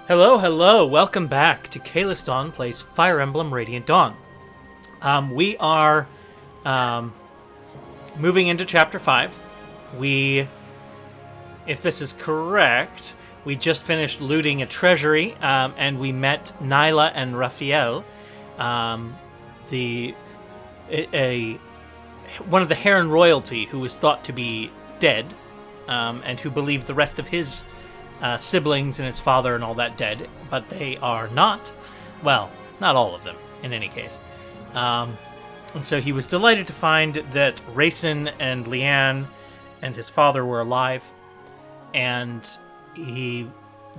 Hello, hello. Welcome back to Kalis Dawn Plays Fire Emblem Radiant Dawn. We are moving into Chapter 5. If this is correct, we just finished looting a treasury, and we met Nyla and Raphael, one of the Heron royalty who was thought to be dead, and who believed the rest of his siblings and his father and all that dead, but they are not. Well, not all of them, in any case. And so he was delighted to find that Rayson and Leanne and his father were alive, and they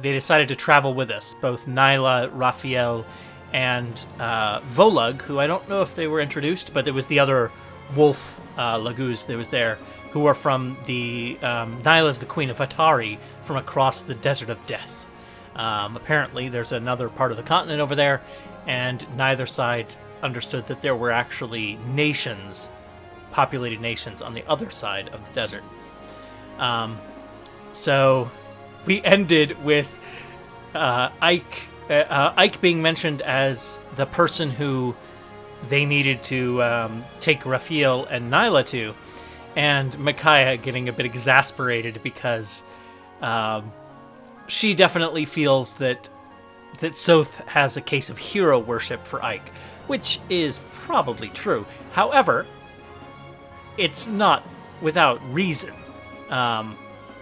decided to travel with us, both Nyla, Raphael, and Volug, who I don't know if they were introduced, but there was the other wolf Laguz that was there, who are from the... Nyla's the Queen of Atari from across the Desert of Death. Apparently, there's another part of the continent over there, and neither side understood that there were actually nations, populated nations, on the other side of the desert. So we ended with Ike being mentioned as the person who they needed to take Raphael and Nyla to, and Micaiah getting a bit exasperated because she definitely feels that Soth has a case of hero worship for Ike, which is probably true. However, it's not without reason.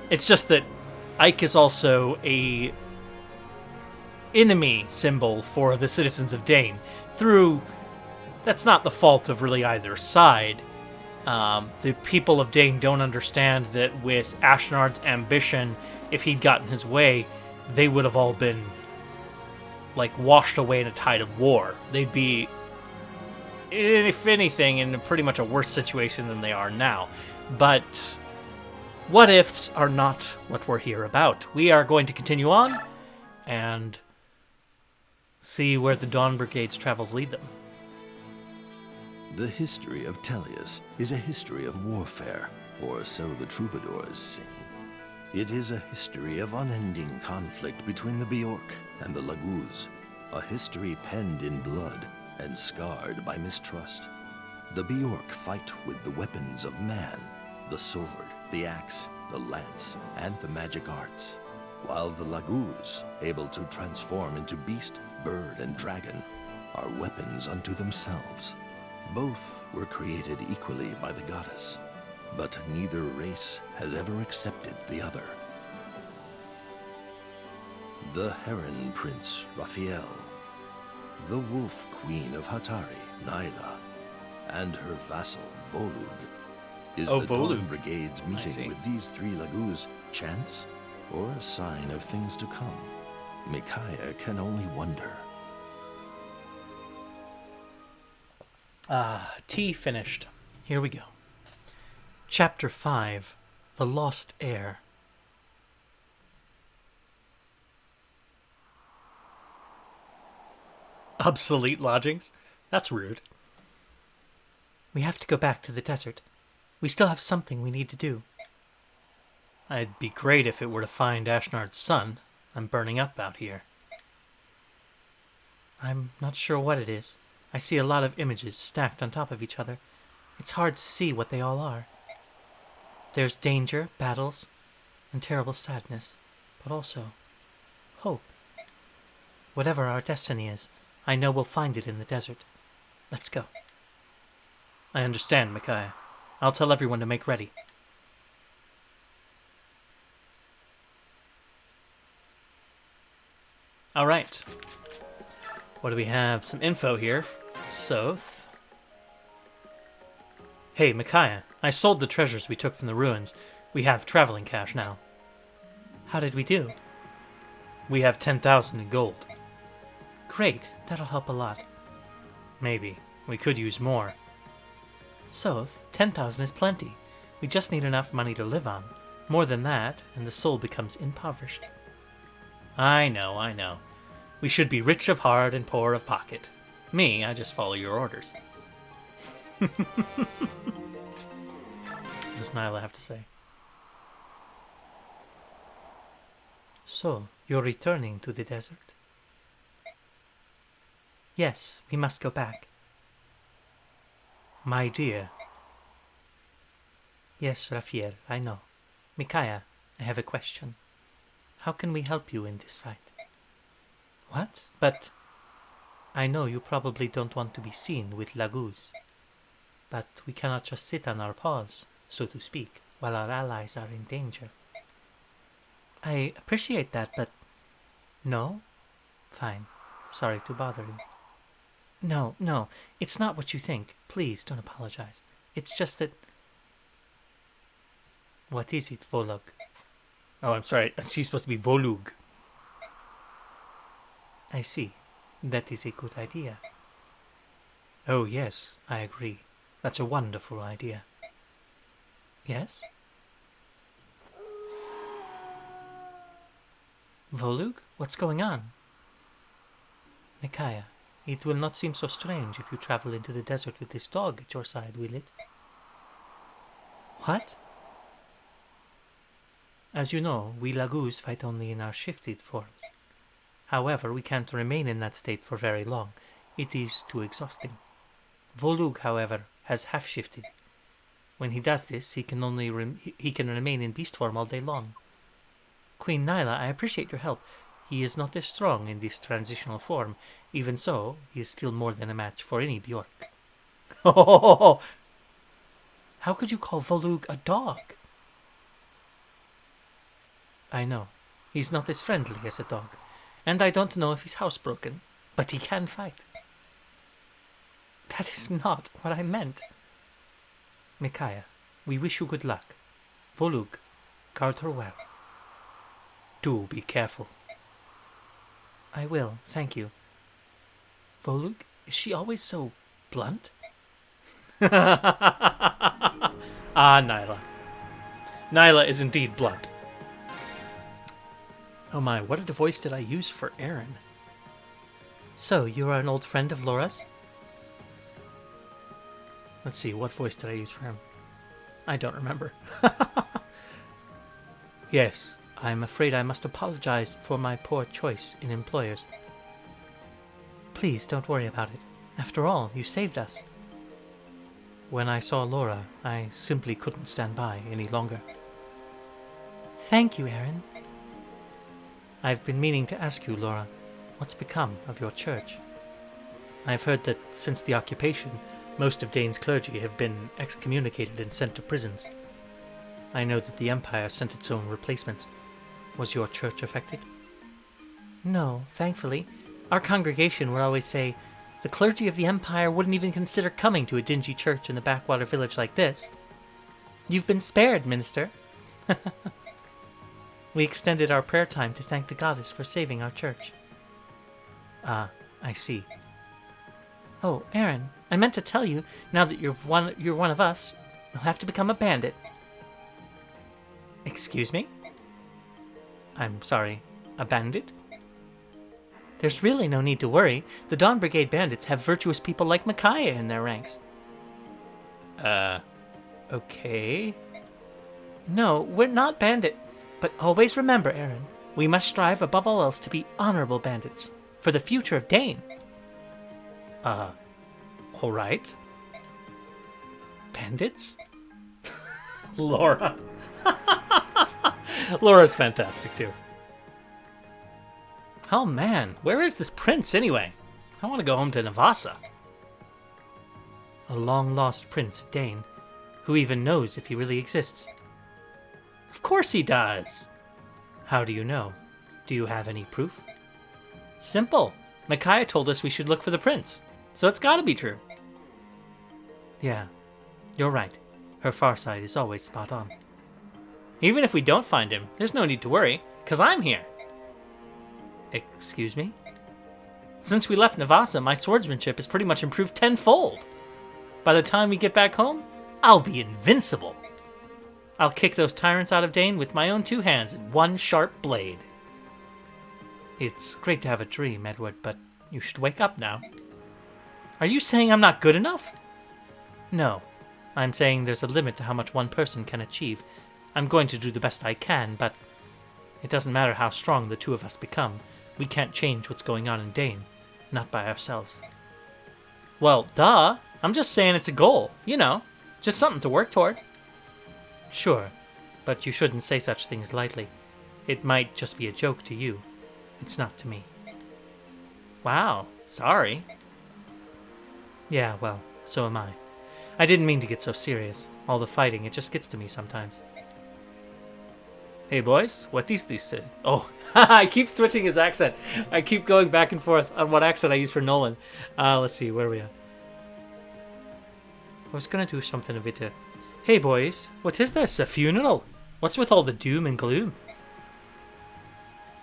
It's just that Ike is also a enemy symbol for the citizens of Dane. That's not the fault of really either side. The people of Dane don't understand that with Ashnard's ambition, if he'd gotten his way, they would have all been washed away in a tide of war. They'd be, if anything, in pretty much a worse situation than they are now. But what ifs are not what we're here about. We are going to continue on and see where the Dawn Brigade's travels lead them. The history of Tellius is a history of warfare, or so the troubadours sing. It is a history of unending conflict between the Bjork and the Laguz, a history penned in blood and scarred by mistrust. The Bjork fight with the weapons of man, the sword, the axe, the lance, and the magic arts, while the Laguz, able to transform into beast, bird, and dragon, are weapons unto themselves. Both were created equally by the goddess, but neither race has ever accepted the other. The Heron Prince, Raphael, the Wolf Queen of Hatari, Nyla, and her vassal, Volug. Is the Dawn Brigade's meeting with these three Laguz chance or a sign of things to come? Micaiah can only wonder. Tea finished. Here we go. Chapter 5, The Lost Heir. Obsolete lodgings? That's rude. We have to go back to the desert. We still have something we need to do. It'd be great if it were to find Ashnard's son. I'm burning up out here. I'm not sure what it is. I see a lot of images stacked on top of each other. It's hard to see what they all are. There's danger, battles, and terrible sadness, but also hope. Whatever our destiny is, I know we'll find it in the desert. Let's go. I understand, Micaiah. I'll tell everyone to make ready. All right. What do we have? Some info here. Soth. Hey, Micaiah. I sold the treasures we took from the ruins. We have traveling cash now. How did we do? We have 10,000 in gold. Great. That'll help a lot. Maybe. We could use more. Soth, 10,000 is plenty. We just need enough money to live on. More than that, and the soul becomes impoverished. I know. We should be rich of heart and poor of pocket. Me, I just follow your orders. What does Nyla have to say? So, you're returning to the desert? Yes, we must go back. My dear. Yes, Raphael, I know. Micaiah, I have a question. How can we help you in this fight? What? But I know you probably don't want to be seen with Laguz. But we cannot just sit on our paws, so to speak, while our allies are in danger. I appreciate that, but... No? Fine. Sorry to bother you. No, it's not what you think. Please, don't apologize. It's just that... What is it, Volug? Oh, I'm sorry. She's supposed to be Volug. I see. That is a good idea. Oh, yes, I agree. That's a wonderful idea. Yes? Volug, what's going on? Micaiah, it will not seem so strange if you travel into the desert with this dog at your side, will it? What? As you know, we Laguz fight only in our shifted forms. However, we can't remain in that state for very long. It is too exhausting. Volug, however, has half-shifted. When he does this, he can remain in beast form all day long. Queen Nyla, I appreciate your help. He is not as strong in this transitional form. Even so, he is still more than a match for any Bjork. How could you call Volug a dog? I know. He's not as friendly as a dog. And I don't know if he's housebroken, but he can fight. That is not what I meant. Micaiah, we wish you good luck. Volug, guard her well. Do be careful. I will, thank you. Volug, is she always so blunt? Nyla. Nyla is indeed blunt. Oh my, what a voice did I use for Aaron? So, you are an old friend of Laura's? Let's see, what voice did I use for him? I don't remember. Yes, I'm afraid I must apologize for my poor choice in employers. Please don't worry about it. After all, you saved us. When I saw Laura, I simply couldn't stand by any longer. Thank you, Aaron. I've been meaning to ask you, Laura, what's become of your church? I've heard that since the occupation, most of Dane's clergy have been excommunicated and sent to prisons. I know that the Empire sent its own replacements. Was your church affected? No, thankfully. Our congregation would always say, the clergy of the Empire wouldn't even consider coming to a dingy church in the backwater village like this. You've been spared, Minister. We extended our prayer time to thank the goddess for saving our church. Ah, I see. Oh, Aaron, I meant to tell you, now that you're one of us, you'll have to become a bandit. Excuse me? I'm sorry, a bandit? There's really no need to worry. The Dawn Brigade bandits have virtuous people like Micaiah in their ranks. Okay. No, we're not bandit. But always remember, Aaron, we must strive above all else to be honorable bandits, for the future of Dane. All right. Bandits? Laura. Laura's fantastic, too. Oh, man, where is this prince, anyway? I want to go home to Navasa. A long-lost prince of Dane, who even knows if he really exists. Of course he does. How do you know? Do you have any proof? Simple. Micaiah told us we should look for the prince, so it's gotta be true. Yeah, you're right. Her far side is always spot on. Even if we don't find him, there's no need to worry, because I'm here. Excuse me? Since we left Navasa, my swordsmanship has pretty much improved tenfold. By the time we get back home, I'll be invincible. I'll kick those tyrants out of Dane with my own two hands and one sharp blade. It's great to have a dream, Edward, but you should wake up now. Are you saying I'm not good enough? No. I'm saying there's a limit to how much one person can achieve. I'm going to do the best I can, but It doesn't matter how strong the two of us become. We can't change what's going on in Dane. Not by ourselves. Well, duh. I'm just saying it's a goal. You know, just something to work toward. Sure, but you shouldn't say such things lightly. It might just be a joke to you. It's not to me. Wow, sorry. Yeah, well, so am I. I didn't mean to get so serious. All the fighting, it just gets to me sometimes. Hey boys, what is this? Oh, I keep switching his accent. I keep going back and forth on what accent I use for Nolan. Let's see, where are we at? I was gonna do something a bit. Hey boys, what is this? A funeral? What's with all the doom and gloom?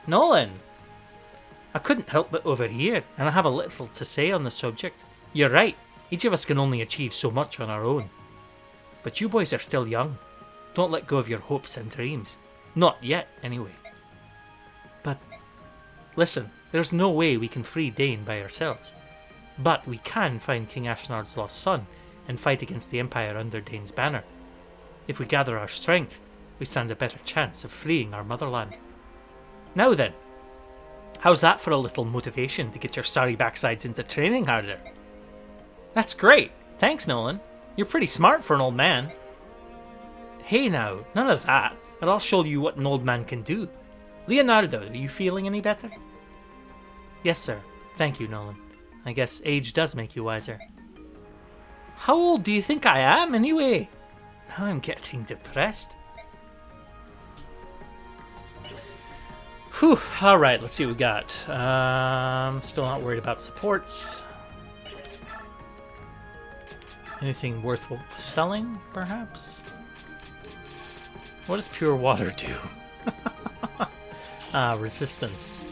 Nolan! I couldn't help but overhear, and I have a little to say on the subject. You're right, each of us can only achieve so much on our own. But you boys are still young. Don't let go of your hopes and dreams. Not yet, anyway. But, listen, there's no way we can free Dane by ourselves. But we can find King Ashnard's lost son and fight against the Empire under Dane's banner. If we gather our strength, we stand a better chance of freeing our motherland. Now then, how's that for a little motivation to get your sorry backsides into training harder? That's great. Thanks, Nolan. You're pretty smart for an old man. Hey now, none of that. And I'll show you what an old man can do. Leonardo, are you feeling any better? Yes, sir. Thank you, Nolan. I guess age does make you wiser. How old do you think I am, anyway? Now I'm getting depressed. Whew. Alright, let's see what we got. Still not worried about supports. Anything worth selling, perhaps? What does pure water do? Resistance.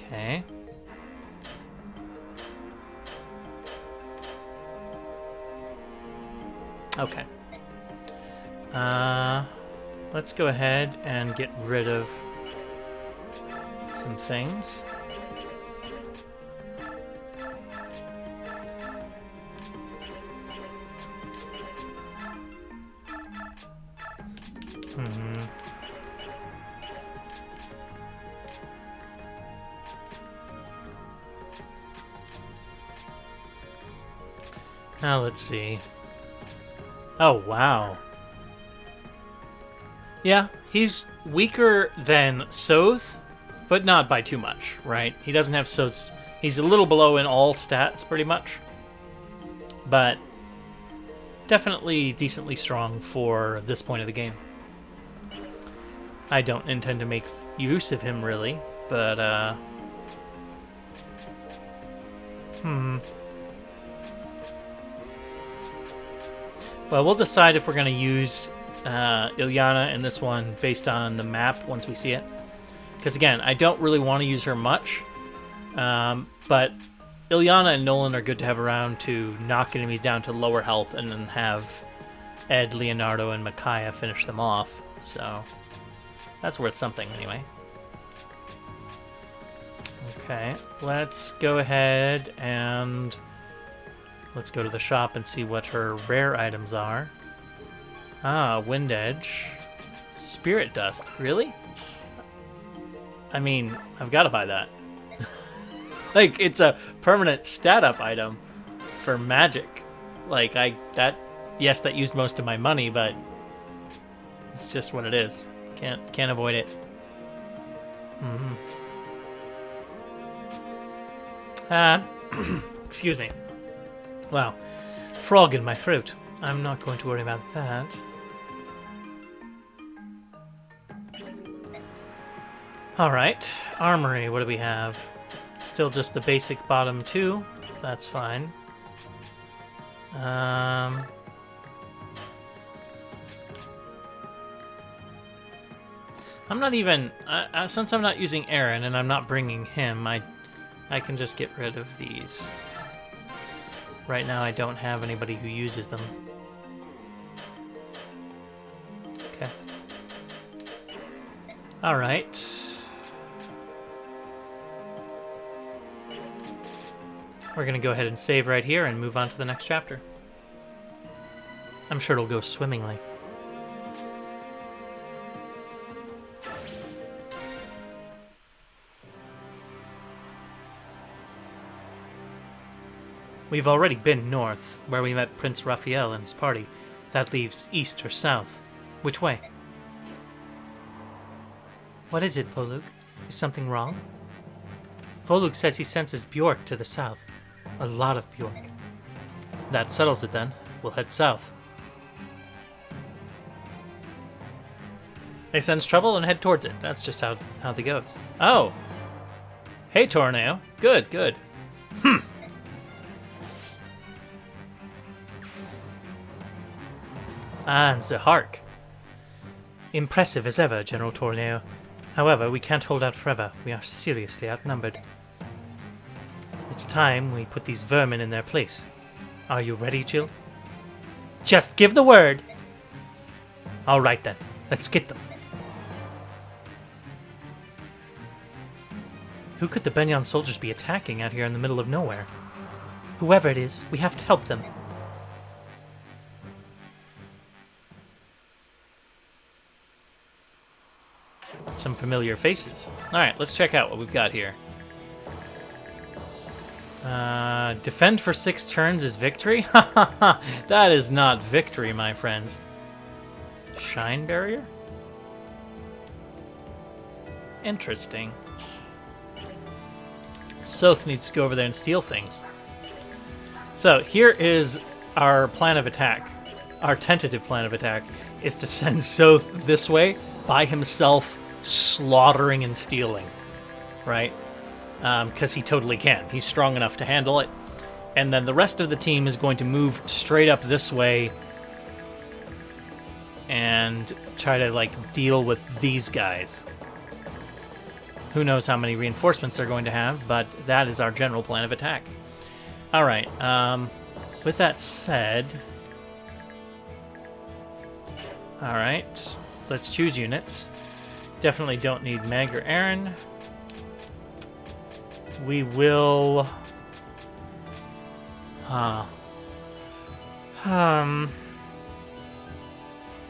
Okay. Okay. Let's go ahead and get rid of some things. Now let's see. Oh, wow. Yeah, he's weaker than Soth, but not by too much, right? He doesn't have Soth's... He's a little below in all stats, pretty much. But definitely decently strong for this point of the game. I don't intend to make use of him, really, but, Well, we'll decide if we're going to use Ilyana in this one based on the map once we see it. Because, again, I don't really want to use her much. But Ilyana and Nolan are good to have around to knock enemies down to lower health and then have Ed, Leonardo, and Micaiah finish them off. So that's worth something anyway. Okay, let's go ahead and... let's go to the shop and see what her rare items are. Ah, Wind Edge. Spirit Dust. Really? I mean, I've got to buy that. Like, it's a permanent stat-up item for magic. Like, yes, that used most of my money, but it's just what it is. Can't avoid it. Excuse me. Wow, frog in my throat. I'm not going to worry about that. Alright, armory, what do we have? Still just the basic bottom two. That's fine. I'm not even... since I'm not using Aaron and I'm not bringing him, I can just get rid of these. Right now I don't have anybody who uses them. Okay. Alright. We're gonna go ahead and save right here and move on to the next chapter. I'm sure it'll go swimmingly. We've already been north, where we met Prince Raphael and his party. That leaves east or south. Which way? What is it, Volug? Is something wrong? Volug says he senses Bjork to the south. A lot of Bjork. That settles it then. We'll head south. They sense trouble and head towards it. That's just how they goes. Oh! Hey, Tornado. Good, good. And Zahark. Impressive as ever, General Tornado. However, we can't hold out forever. We are seriously outnumbered. It's time we put these vermin in their place. Are you ready, Jill? Just give the word! Alright then, let's get them. Who could the Benyon soldiers be attacking out here in the middle of nowhere? Whoever it is, we have to help them. Some familiar faces. Alright, let's check out what we've got here. Defend for 6 turns is victory? That is not victory, my friends. Shine barrier? Interesting. Soth needs to go over there and steal things. So, here is our plan of attack. Our tentative plan of attack is to send Soth this way by himself, slaughtering and stealing. Right? Because he totally can. He's strong enough to handle it. And then the rest of the team is going to move straight up this way and try to, like, deal with these guys. Who knows how many reinforcements they're going to have, but that is our general plan of attack. Alright, with that said... Alright, let's choose units. Definitely don't need Meg or Aaron. We will...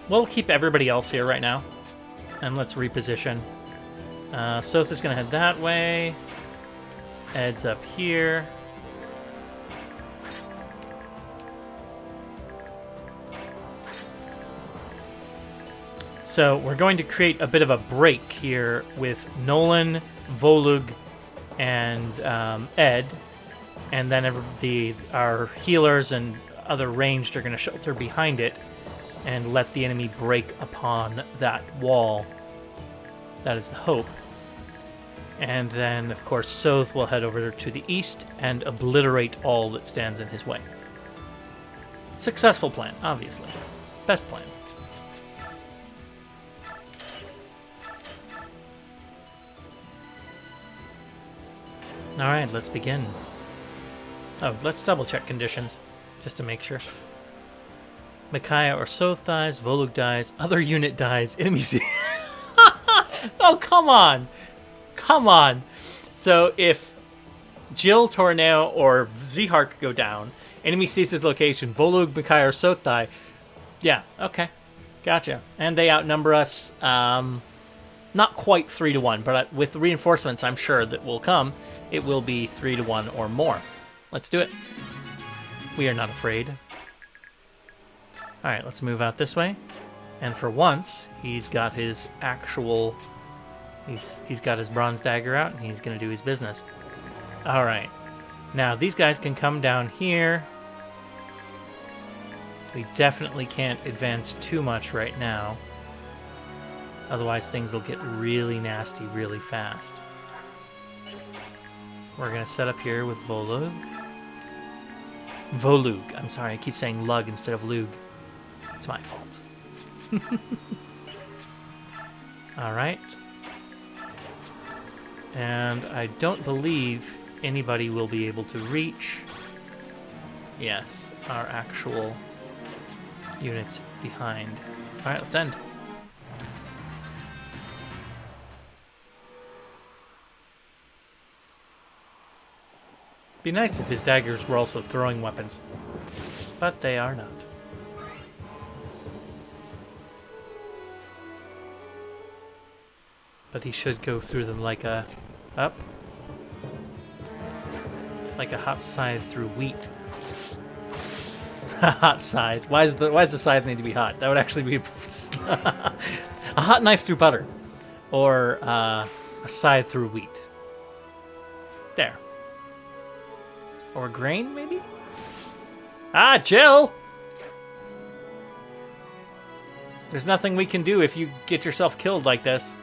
We'll keep everybody else here right now. And let's reposition. Soth is going to head that way. Ed's up here. So we're going to create a bit of a break here with Nolan, Volug, and Ed. And then our healers and other ranged are going to shelter behind it and let the enemy break upon that wall. That is the hope. And then, of course, Soth will head over to the east and obliterate all that stands in his way. Successful plan, obviously. Best plan. Alright, let's begin. Oh, let's double-check conditions, just to make sure. Micaiah or Soth dies, Volug dies, other unit dies, enemy... Oh, come on! Come on! So, if Jill, Torneo, or Zahark go down, enemy sees his location, Volug, Micaiah, or Soth die, yeah, okay. Gotcha. And they outnumber us, not quite 3-1, but with reinforcements I'm sure that will come, it will be 3-1 or more. Let's do it. We are not afraid. Alright, let's move out this way. And for once, he's got his actual... He's got his bronze dagger out, and he's going to do his business. Alright. Now, these guys can come down here. We definitely can't advance too much right now. Otherwise, things will get really nasty really fast. We're going to set up here with Volug. Volug. I'm sorry, I keep saying lug instead of lug. It's my fault. Alright. And I don't believe anybody will be able to reach, yes, our actual units behind. Alright, let's end. Be nice if his daggers were also throwing weapons, but they are not. But he should go through them like a... Up. Like a hot scythe through wheat. Hot scythe. Why does the scythe need to be hot? That would actually be a hot knife through butter, or a scythe through wheat. There. Or grain, maybe? Ah, Jill! There's nothing we can do if you get yourself killed like this.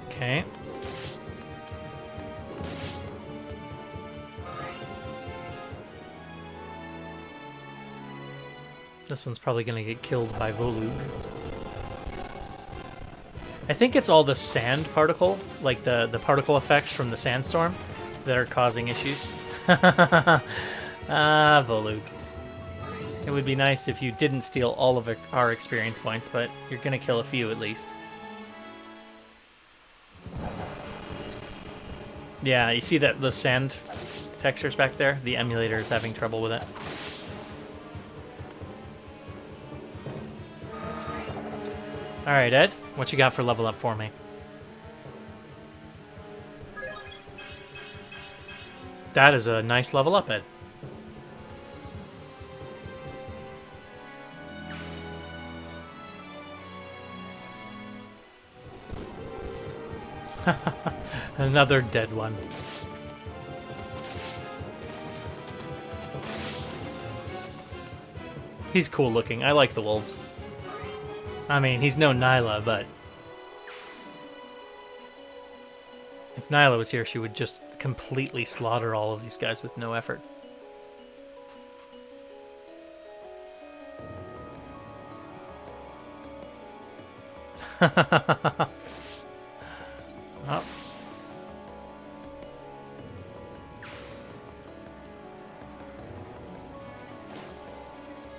Okay. This one's probably going to get killed by Volug. I think it's all the sand particle, like the particle effects from the sandstorm, that are causing issues. Ah, Volug. It would be nice if you didn't steal all of our experience points, but you're going to kill a few at least. Yeah, you see that the sand textures back there? The emulator is having trouble with it. Alright, Ed, what you got for level up for me? That is a nice level up, Ed. Another dead one. He's cool looking. I like the wolves. I mean, he's no Nyla, but if Nyla was here, she would just completely slaughter all of these guys with no effort. Oh.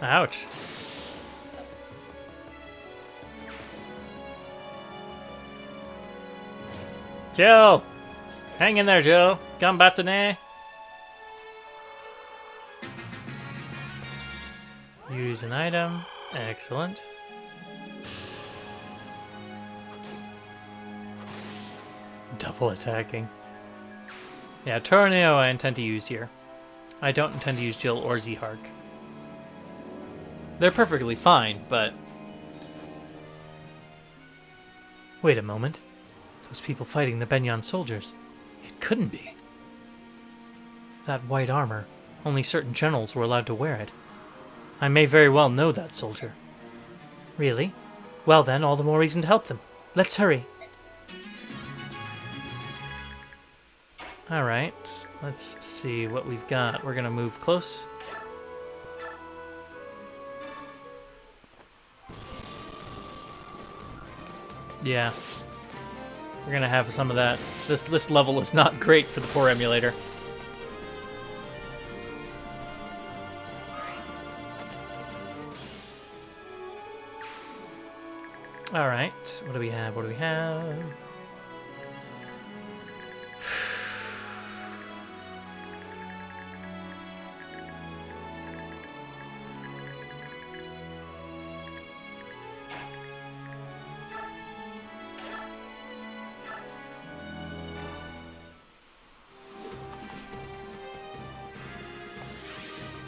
Ouch. Jill! Hang in there, Jill. Gambattane. Use an item. Excellent. Double attacking. Yeah, Tornado I intend to use here. I don't intend to use Jill or Zhark. They're perfectly fine, but... Wait a moment. Those people fighting the Benyon soldiers. It couldn't be. That white armor. Only certain generals were allowed to wear it. I may very well know that soldier. Really? Well then, all the more reason to help them. Let's hurry. Alright, let's see what we've got. We're gonna move close. Yeah. We're gonna have some of that. This level is not great for the poor emulator. Alright, what do we have? What do we have?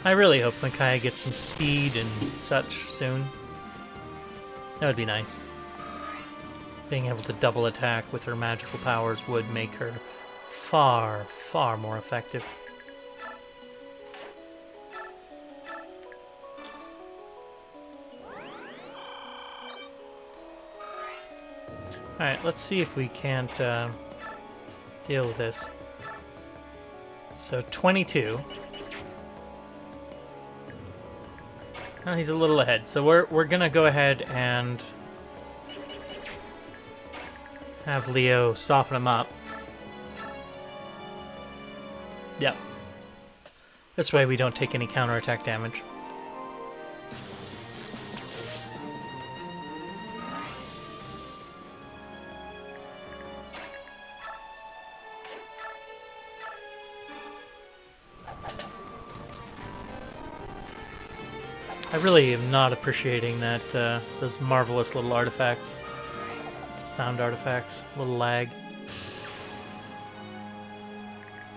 I really hope Micaiah gets some speed and such soon. That would be nice. Being able to double attack with her magical powers would make her far, far more effective. Alright, let's see if we can't deal with this. So 22. Oh, he's a little ahead, so we're gonna go ahead and have Leo soften him up. Yep. This way we don't take any counterattack damage. I really am not appreciating that those marvelous little artifacts. Sound artifacts. A little lag.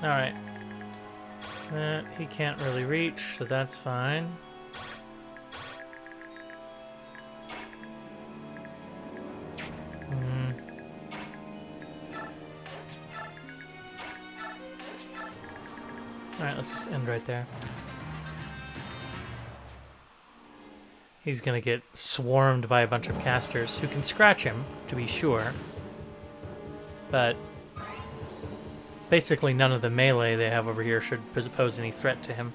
Alright. He can't really reach, so that's fine. Alright, let's just end right there. He's gonna get swarmed by a bunch of casters who can scratch him, to be sure. But basically none of the melee they have over here should pose any threat to him.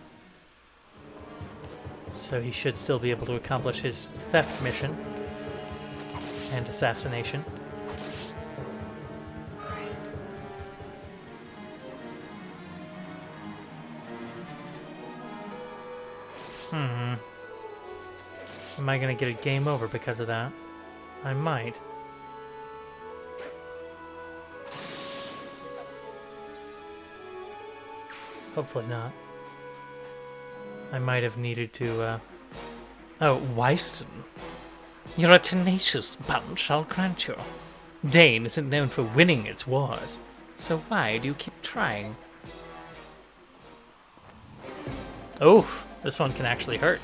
So he should still be able to accomplish his theft mission and assassination. Am I gonna get a game over because of that? I might. Hopefully not. I might have needed to, Oh, Weiston. You're a tenacious bunch, I'll grant you. Dane isn't known for winning its wars, so why do you keep trying? Oof, this one can actually hurt.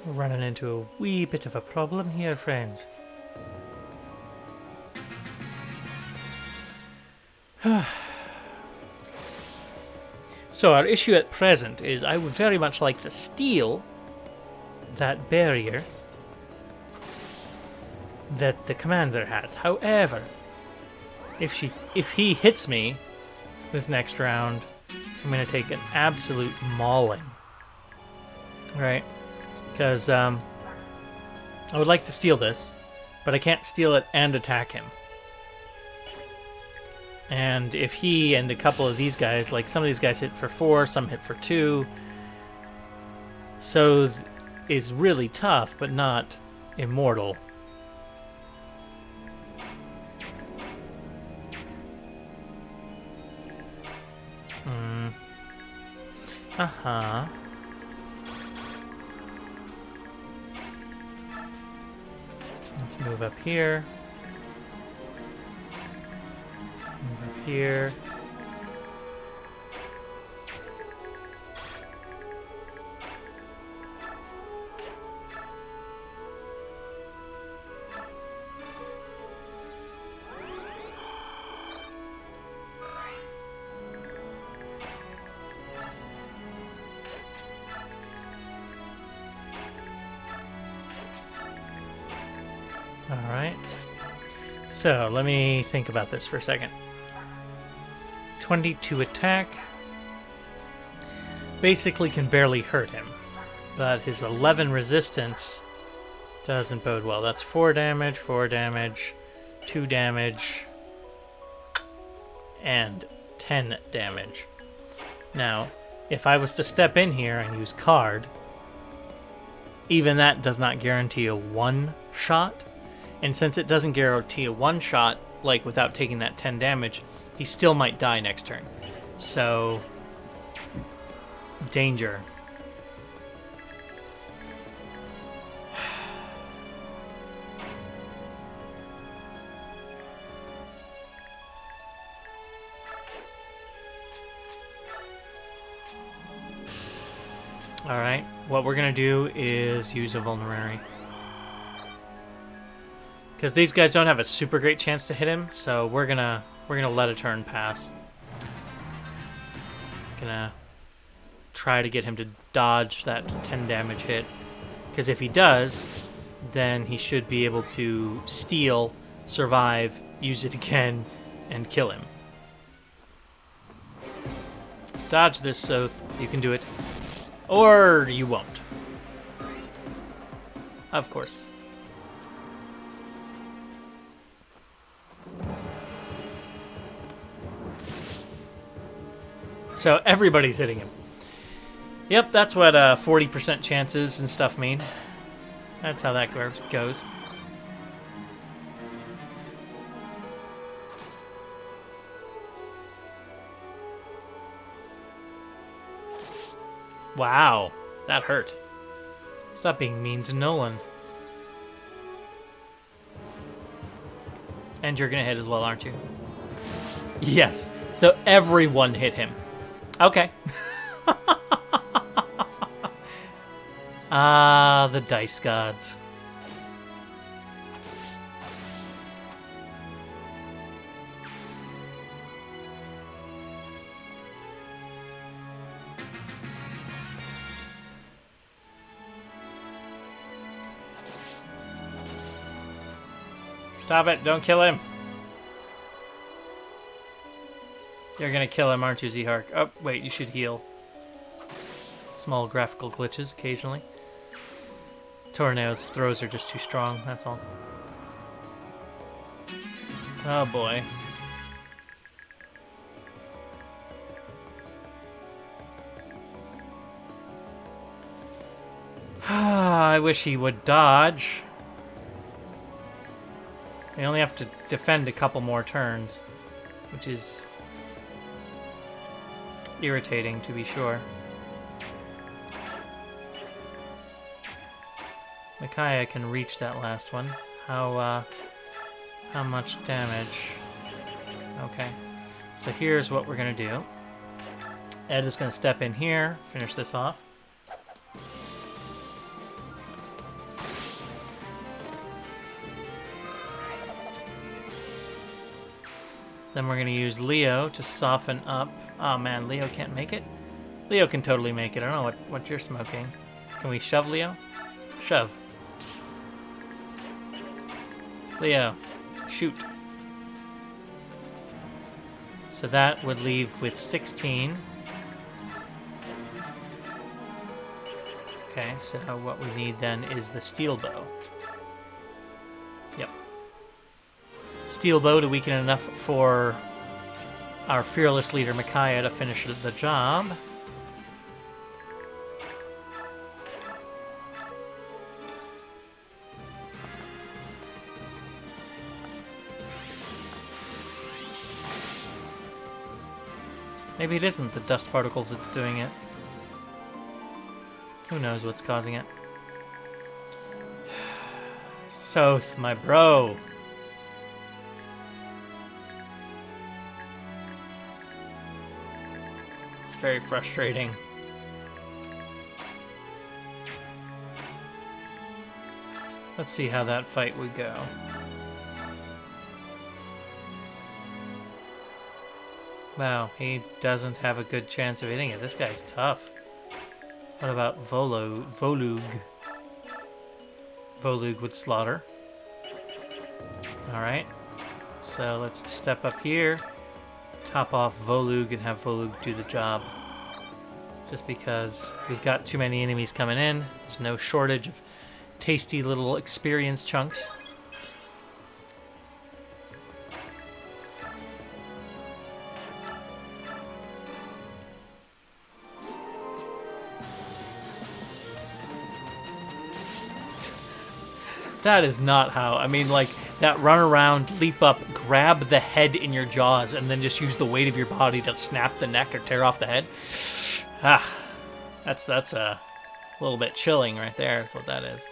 We're running into a wee bit of a problem here, friends. So our issue at present is I would very much like to steal that barrier that the commander has. However, if he hits me this next round, I'm going to take an absolute mauling. Right? Because I would like to steal this, but I can't steal it and attack him. And if he and a couple of these guys, like some of these guys hit for 4, some hit for 2, so is really tough, but not immortal. Uh-huh. Let's move up here. Move up here. Alright. So, let me think about this for a second. 22 attack. Basically can barely hurt him. But his 11 resistance doesn't bode well. That's 4 damage, 2 damage, and 10 damage. Now, if I was to step in here and use card, even that does not guarantee a one-shot. And since it doesn't guarantee a one-shot, like without taking that 10 damage, he still might die next turn. So, danger. Alright, what we're going to do is use a vulnerary. Because these guys don't have a super great chance to hit him, so we're gonna let a turn pass. Gonna try to get him to dodge that 10 damage hit. Because if he does, then he should be able to steal, survive, use it again, and kill him. Dodge this, Soth. You can do it. Or you won't. Of course. So everybody's hitting him. Yep, that's what 40% chances and stuff mean. That's how that goes. Wow, that hurt. Stop being mean to Nolan. And you're gonna hit as well, aren't you? Yes, so everyone hit him. Okay. Ah, the dice gods. Stop it, don't kill him. You're gonna kill him, aren't you, Z-Hark? Oh, wait, you should heal. Small graphical glitches occasionally. Tornado's throws are just too strong, that's all. Oh boy. I wish he would dodge. We only have to defend a couple more turns, which is irritating to be sure. Micaiah can reach that last one. How much damage? Okay. So here's what we're gonna do. Ed is gonna step in here, finish this off. Then we're gonna use Leo to soften up. Oh man, Leo can't make it? Leo can totally make it. I don't know what you're smoking. Can we shove Leo? Shove. Leo, shoot. So that would leave with 16. Okay, so what we need then is the steel bow. Yep. Steel bow to weaken enough for our fearless leader Micaiah to finish the job. Maybe it isn't the dust particles that's doing it. Who knows what's causing it? Soth, my bro. It's very frustrating. Let's see how that fight would go. Wow, he doesn't have a good chance of hitting it. This guy's tough. What about Volug? Volug would slaughter. Alright. So let's step up here, top off Volug, and have Volug do the job. Just because we've got too many enemies coming in. There's no shortage of tasty little experience chunks. That is not how. I mean, like, that run around, leap up, grab the head in your jaws, and then just use the weight of your body to snap the neck or tear off the head. Ah, that's a little bit chilling right there, is what that is.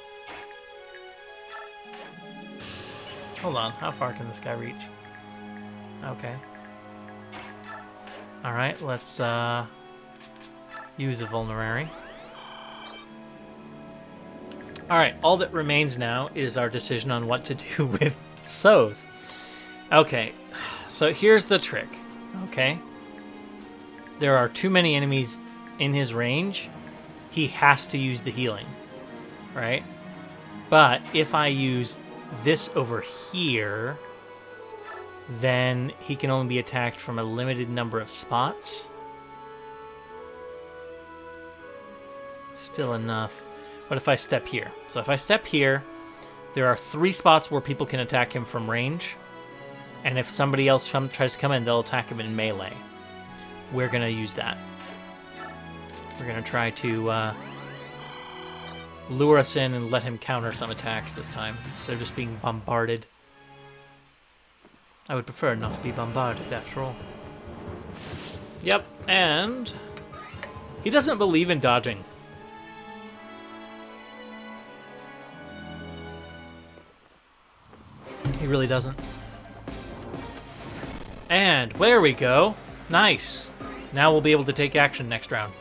Hold on, how far can this guy reach? Okay. Alright, let's use a vulnerary. Alright, all that remains now is our decision on what to do with Soth. Okay, so here's the trick, okay? There are too many enemies in his range. He has to use the healing, right? But if I use this over here, then he can only be attacked from a limited number of spots. Still enough. What if I step here? So if I step here, there are 3 spots where people can attack him from range. And if somebody else tries to come in, they'll attack him in melee. We're going to use that. We're going to try to lure us in and let him counter some attacks this time, instead of just being bombarded. I would prefer not to be bombarded, after all. Yep, and he doesn't believe in dodging. He really doesn't. And there we go. Nice. Now we'll be able to take action next round.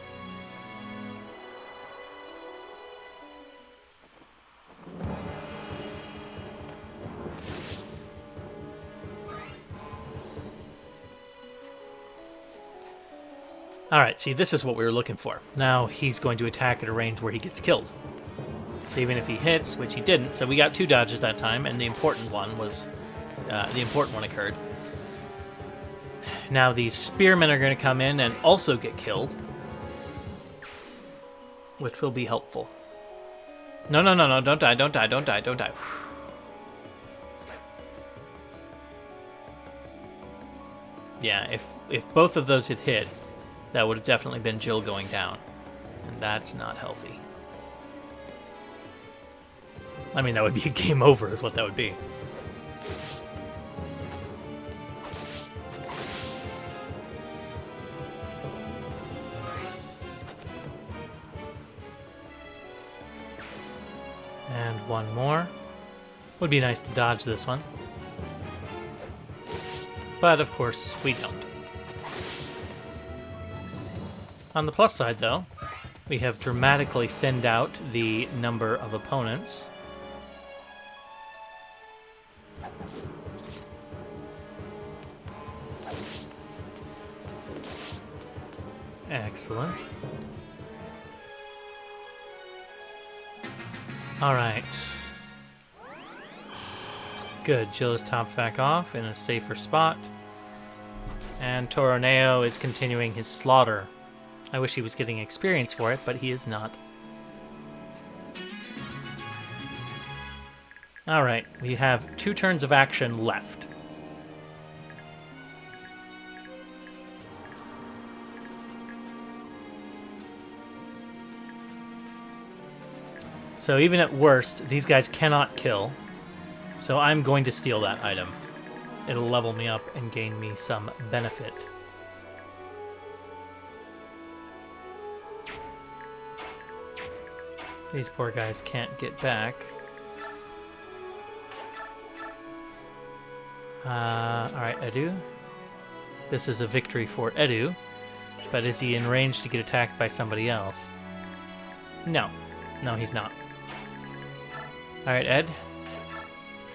Alright, see, this is what we were looking for. Now he's going to attack at a range where he gets killed. So even if he hits, which he didn't, so we got 2 dodges that time, and the important one occurred. Now these spearmen are going to come in and also get killed, which will be helpful. No, don't die. Yeah, if both of those had hit, that would have definitely been Jill going down, and that's not healthy. I mean, that would be a game over is what that would be. And one more. Would be nice to dodge this one. But, of course, we don't. On the plus side, though, we have dramatically thinned out the number of opponents. Excellent. All right. Good. Jill is topped back off in a safer spot. And Toroneo is continuing his slaughter. I wish he was getting experience for it, but he is not. All right. We have 2 turns of action left. So even at worst, these guys cannot kill. So I'm going to steal that item. It'll level me up and gain me some benefit. These poor guys can't get back. Alright, Edu. This is a victory for Edu. But is he in range to get attacked by somebody else? No. No, he's not. Alright, Ed.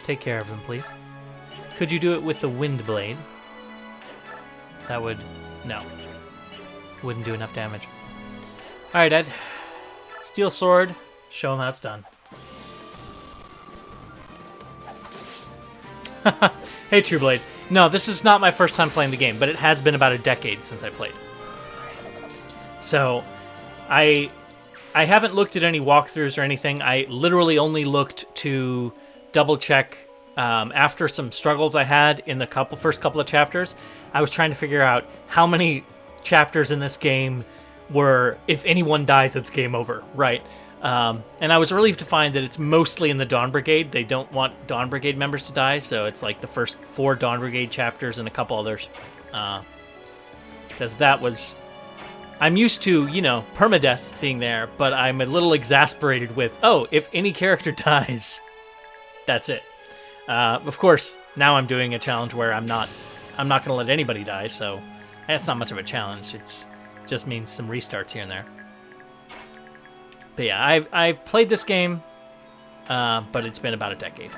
Take care of him, please. Could you do it with the wind blade? That would... no. Wouldn't do enough damage. Alright, Ed. Steel sword. Show him how it's done. Hey, Trueblade. No, this is not my first time playing the game, but it has been about a decade since I played. So, I haven't looked at any walkthroughs or anything. I literally only looked to double-check after some struggles I had in the first couple of chapters. I was trying to figure out how many chapters in this game were, if anyone dies, it's game over, right? And I was relieved to find that it's mostly in the Dawn Brigade. They don't want Dawn Brigade members to die, so it's like the first 4 Dawn Brigade chapters and a couple others. Because that was... I'm used to, permadeath being there, but I'm a little exasperated with, oh, if any character dies, that's it. Of course, now I'm doing a challenge where I'm not going to let anybody die, so that's not much of a challenge. It just means some restarts here and there. But yeah, I've played this game, but it's been about a decade.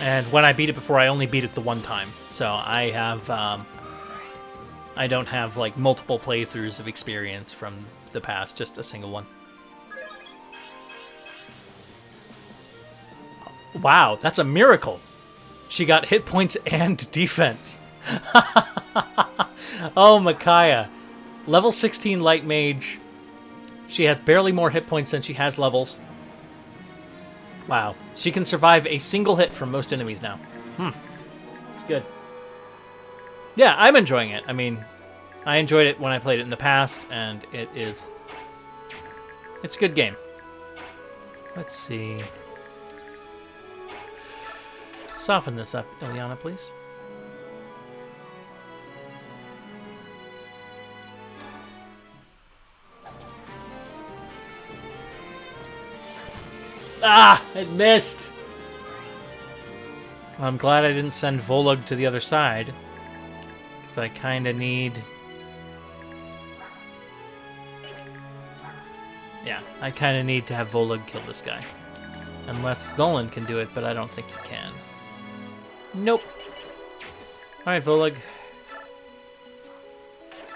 And when I beat it before, I only beat it the one time. So I don't have like multiple playthroughs of experience from the past, just a single one. Wow, that's a miracle. She got hit points and defense. Oh, Micaiah. Level 16 Light Mage. She has barely more hit points than she has levels. Wow. She can survive a single hit from most enemies now. It's good. Yeah, I'm enjoying it. I mean, I enjoyed it when I played it in the past, and it's a good game. Let's see. Soften this up, Ilyana, please. Ah, it missed. Well, I'm glad I didn't send Volug to the other side, because I kind of need... Yeah, I kind of need to have Volug kill this guy. Unless Nolan can do it, but I don't think he can. Nope. Alright, Volug.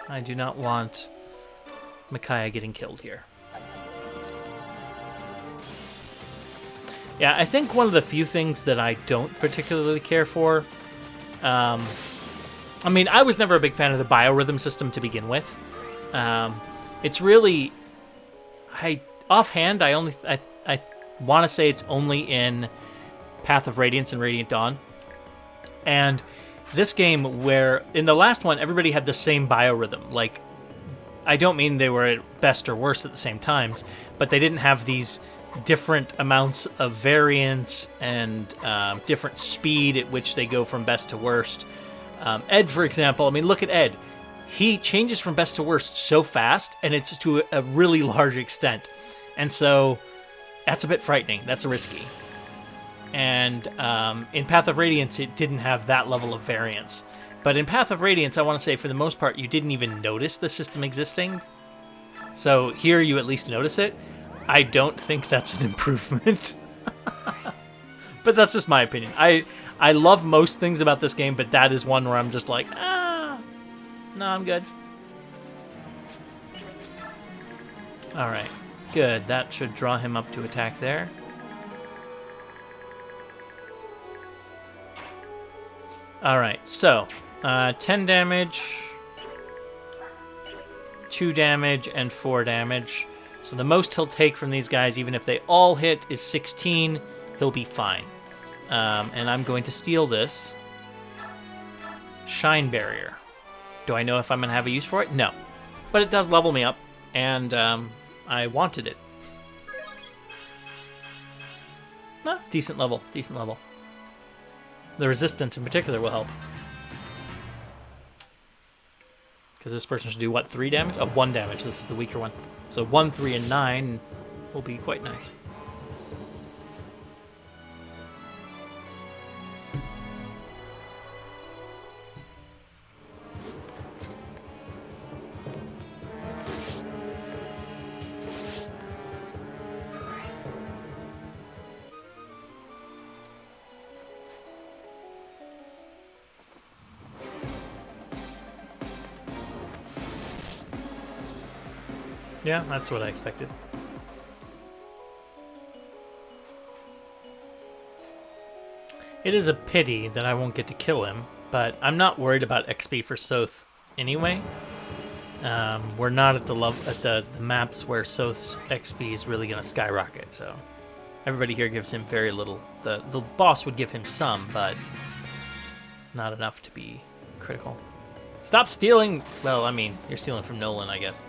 I do not want Micaiah getting killed here. Yeah, I think one of the few things that I don't particularly care for... I mean, I was never a big fan of the biorhythm system to begin with. It's really... Offhand, I want to say it's only in Path of Radiance and Radiant Dawn. And this game, where in the last one, everybody had the same biorhythm. Like, I don't mean they were at best or worst at the same times, but they didn't have these different amounts of variance and different speed at which they go from best to worst. Ed, for example, I mean, look at Ed. He changes from best to worst so fast, and it's to a really large extent. And so that's a bit frightening. That's risky. And in Path of Radiance, it didn't have that level of variance. But in Path of Radiance, I want to say, for the most part, you didn't even notice the system existing. So here you at least notice it. I don't think that's an improvement. But that's just my opinion. I love most things about this game, but that is one where I'm just like, no, I'm good. Alright, good. That should draw him up to attack there. Alright, so 10 damage, 2 damage, and 4 damage. So the most he'll take from these guys, even if they all hit, is 16. He'll be fine. And I'm going to steal this Shine Barrier. Do I know if I'm going to have a use for it? No. But it does level me up, and I wanted it. Decent level, decent level. The resistance in particular will help. Because this person should do, what, 3 damage? Oh, 1 damage. This is the weaker one. So 1, 3, and 9 will be quite nice. Yeah, that's what I expected. It is a pity that I won't get to kill him, but I'm not worried about XP for Soth anyway. We're not at the maps where Soth's XP is really going to skyrocket, so everybody here gives him very little. The boss would give him some, but not enough to be critical. Stop stealing! Well, I mean, you're stealing from Nolan, I guess.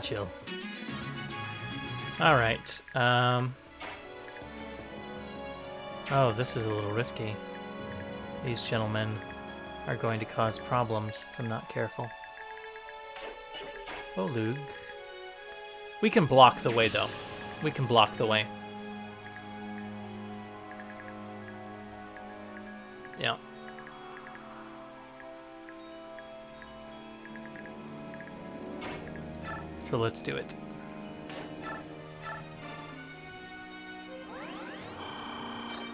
Chill. Alright. Oh, this is a little risky. These gentlemen are going to cause problems if I'm not careful. Oh, Lug. We can block the way, though. We can block the way. Yeah. So let's do it.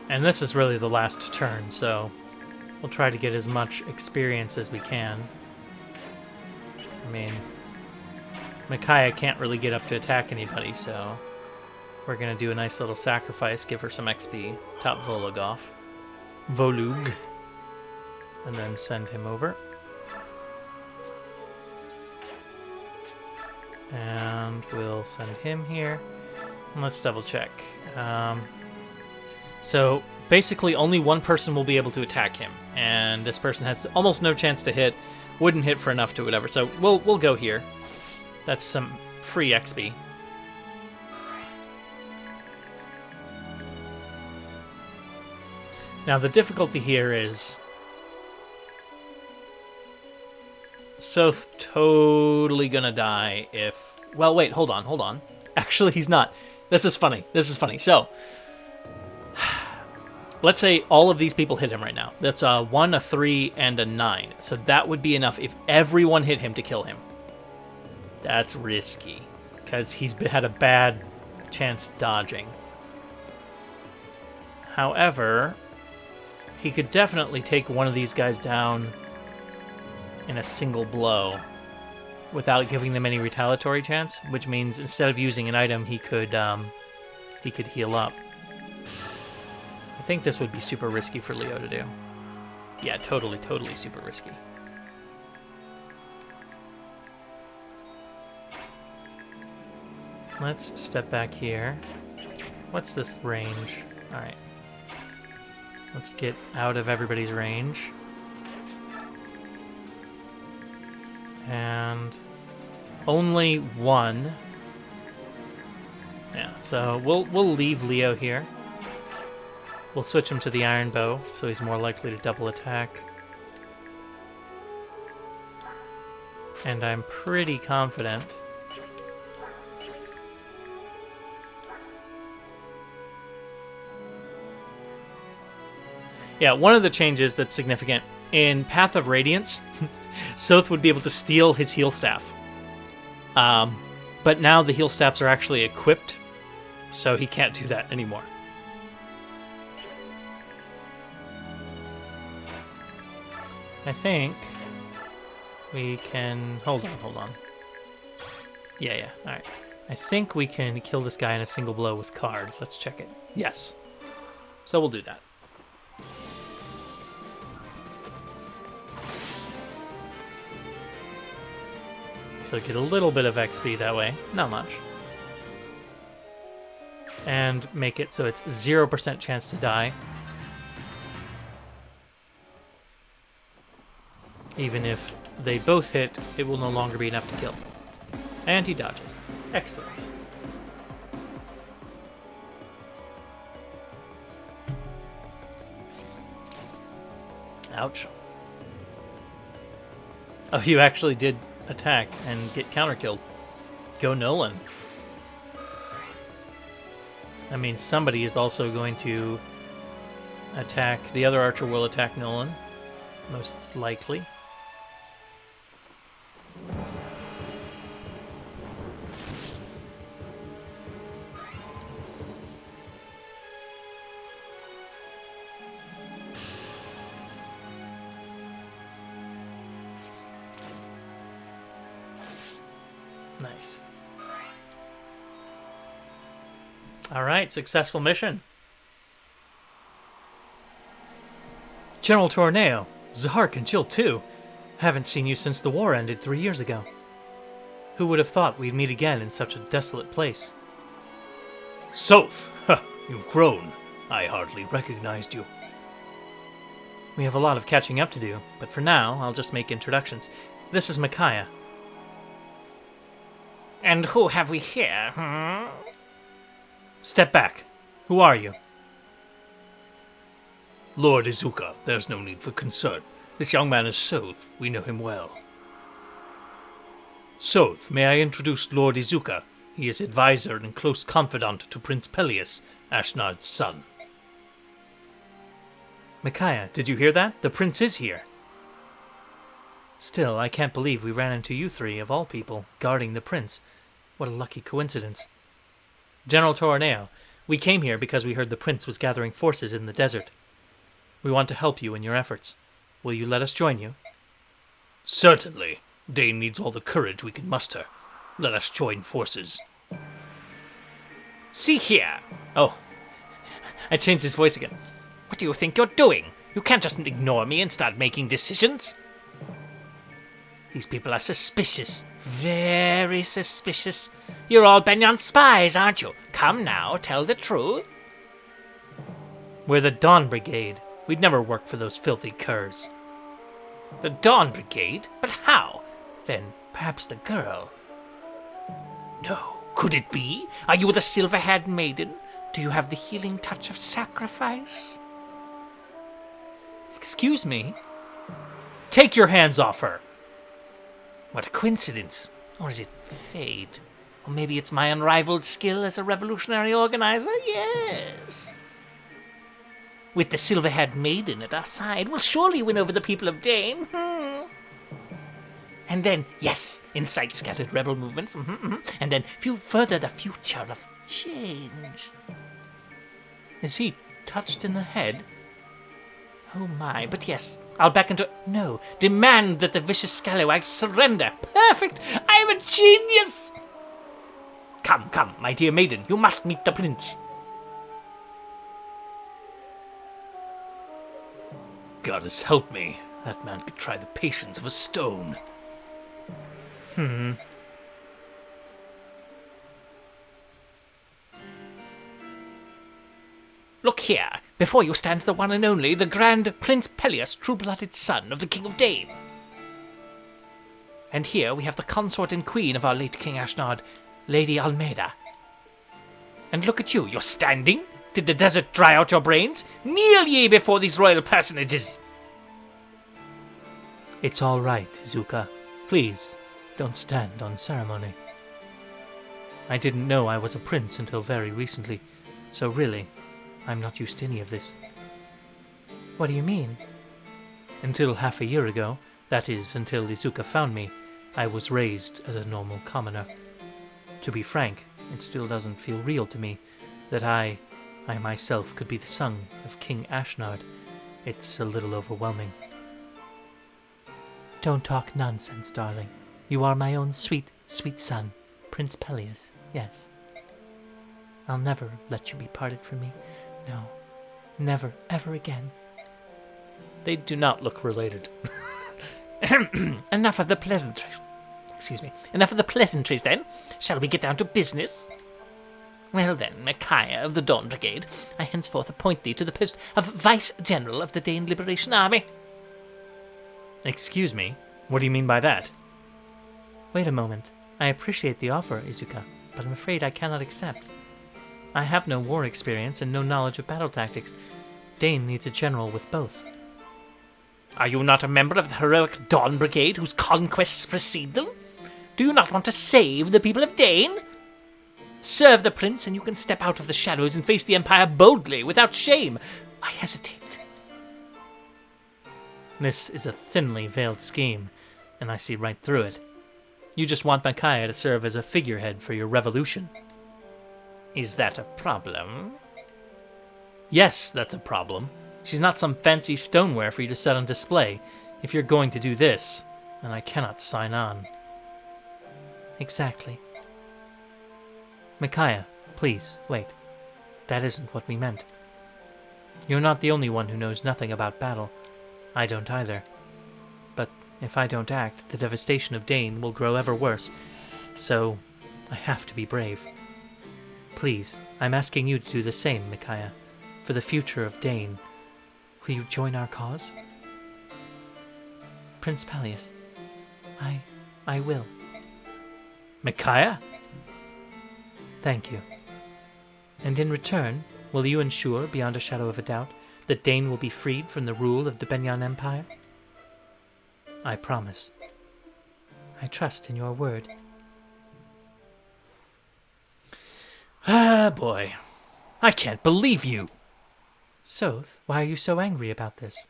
And this is really the last turn, so we'll try to get as much experience as we can. I mean, Micaiah can't really get up to attack anybody, so we're going to do a nice little sacrifice, give her some XP, top Volug off. Volug. And then send him over. And we'll send him here. And let's double check. So basically only one person will be able to attack him. And this person has almost no chance to hit. Wouldn't hit for enough to whatever. So we'll go here. That's some free XP. Now the difficulty here is Soth totally gonna die if... Well, wait, hold on. Actually, he's not. This is funny. So, let's say all of these people hit him right now. That's a 1, a 3, and a 9. So that would be enough if everyone hit him to kill him. That's risky, because he's had a bad chance dodging. However, he could definitely take one of these guys down in a single blow without giving them any retaliatory chance, which means instead of using an item, he could heal up. I think this would be super risky for Leo to do. Yeah, totally super risky. Let's step back here. What's this range? All right. Let's get out of everybody's range. And only one. Yeah, so we'll leave Leo here. We'll switch him to the iron bow, so he's more likely to double attack. And I'm pretty confident yeah, one of the changes that's significant in Path of Radiance, Soth would be able to steal his heal staff. But now the heal staffs are actually equipped, so he can't do that anymore. I think we can... Hold on. Yeah, alright. I think we can kill this guy in a single blow with cards. Let's check it. Yes. So we'll do that. So get a little bit of XP that way. Not much. And make it so it's 0% chance to die. Even if they both hit, it will no longer be enough to kill. And he dodges. Excellent. Ouch. Oh, you actually did attack and get counter-killed. Go Nolan. I mean, somebody is also going to attack. The other archer will attack Nolan, most likely. Nice. All right, successful mission. General Torneo, Zahar can chill too. Haven't seen you since the war ended 3 years ago. Who would have thought we'd meet again in such a desolate place? Soth! You've grown. I hardly recognized you. We have a lot of catching up to do, but for now, I'll just make introductions. This is Micaiah. And who have we here? Step back. Who are you? Lord Izuka, there's no need for concern. This young man is Soth. We know him well. Soth, may I introduce Lord Izuka? He is advisor and close confidant to Prince Peleus, Ashnard's son. Micaiah, did you hear that? The prince is here. Still, I can't believe we ran into you three, of all people, guarding the prince. What a lucky coincidence. General Torneo, we came here because we heard the prince was gathering forces in the desert. We want to help you in your efforts. Will you let us join you? Certainly. Dane needs all the courage we can muster. Let us join forces. See here. Oh, I changed his voice again. What do you think you're doing? You can't just ignore me and start making decisions. These people are suspicious. Very suspicious. You're all Benyon spies, aren't you? Come now, tell the truth. We're the Dawn Brigade. We'd never work for those filthy curs. The Dawn Brigade? But how? Then perhaps the girl. No, could it be? Are you the silver-haired maiden? Do you have the healing touch of sacrifice? Excuse me? Take your hands off her! What a coincidence. Or is it fate? Or maybe it's my unrivaled skill as a revolutionary organizer? Yes. With the silver-haired maiden at our side, we'll surely win over the people of Dane. And then, yes, incite scattered rebel movements. And then further the future of change. Is he touched in the head? Oh my, but yes, I'll back into... No, demand that the vicious scallywags surrender. Perfect! I'm a genius! Come, my dear maiden, you must meet the prince. Goddess help me. That man could try the patience of a stone. Look here, before you stands the one and only, the grand Prince Peleus, true-blooded son of the King of Dane. And here we have the consort and queen of our late King Ashnard, Lady Almeida. And look at you, you're standing? Did the desert dry out your brains? Kneel ye before these royal personages! It's all right, Izuka. Please, don't stand on ceremony. I didn't know I was a prince until very recently, so really, I'm not used to any of this. What do you mean? Until half a year ago, that is, until Izuka found me, I was raised as a normal commoner. To be frank, it still doesn't feel real to me that I myself could be the son of King Ashnard. It's a little overwhelming. Don't talk nonsense, darling. You are my own sweet, sweet son, Prince Peleus, yes. I'll never let you be parted from me. No, never, ever again. They do not look related. Enough of the pleasantries. Excuse me. Enough of the pleasantries, then. Shall we get down to business? Well then, Micaiah of the Dawn Brigade, I henceforth appoint thee to the post of Vice-General of the Dane Liberation Army. Excuse me? What do you mean by that? Wait a moment. I appreciate the offer, Izuka, but I'm afraid I cannot accept. I have no war experience and no knowledge of battle tactics. Dane needs a general with both. Are you not a member of the heroic Dawn Brigade whose conquests precede them? Do you not want to save the people of Dane? Serve the prince and you can step out of the shadows and face the Empire boldly, without shame. I hesitate. This is a thinly veiled scheme, and I see right through it. You just want Micaiah to serve as a figurehead for your revolution. Is that a problem? Yes, that's a problem. She's not some fancy stoneware for you to set on display. If you're going to do this, then I cannot sign on. Exactly. Micaiah, please, wait. That isn't what we meant. You're not the only one who knows nothing about battle. I don't either. But if I don't act, the devastation of Dane will grow ever worse. So, I have to be brave. Please, I'm asking you to do the same, Micaiah. For the future of Dane. Will you join our cause? Prince Peleus, I will. Micaiah? Thank you. And in return, will you ensure, beyond a shadow of a doubt, that Dane will be freed from the rule of the Benyon Empire? I promise. I trust in your word. Ah, boy. I can't believe you. Soth, why are you so angry about this?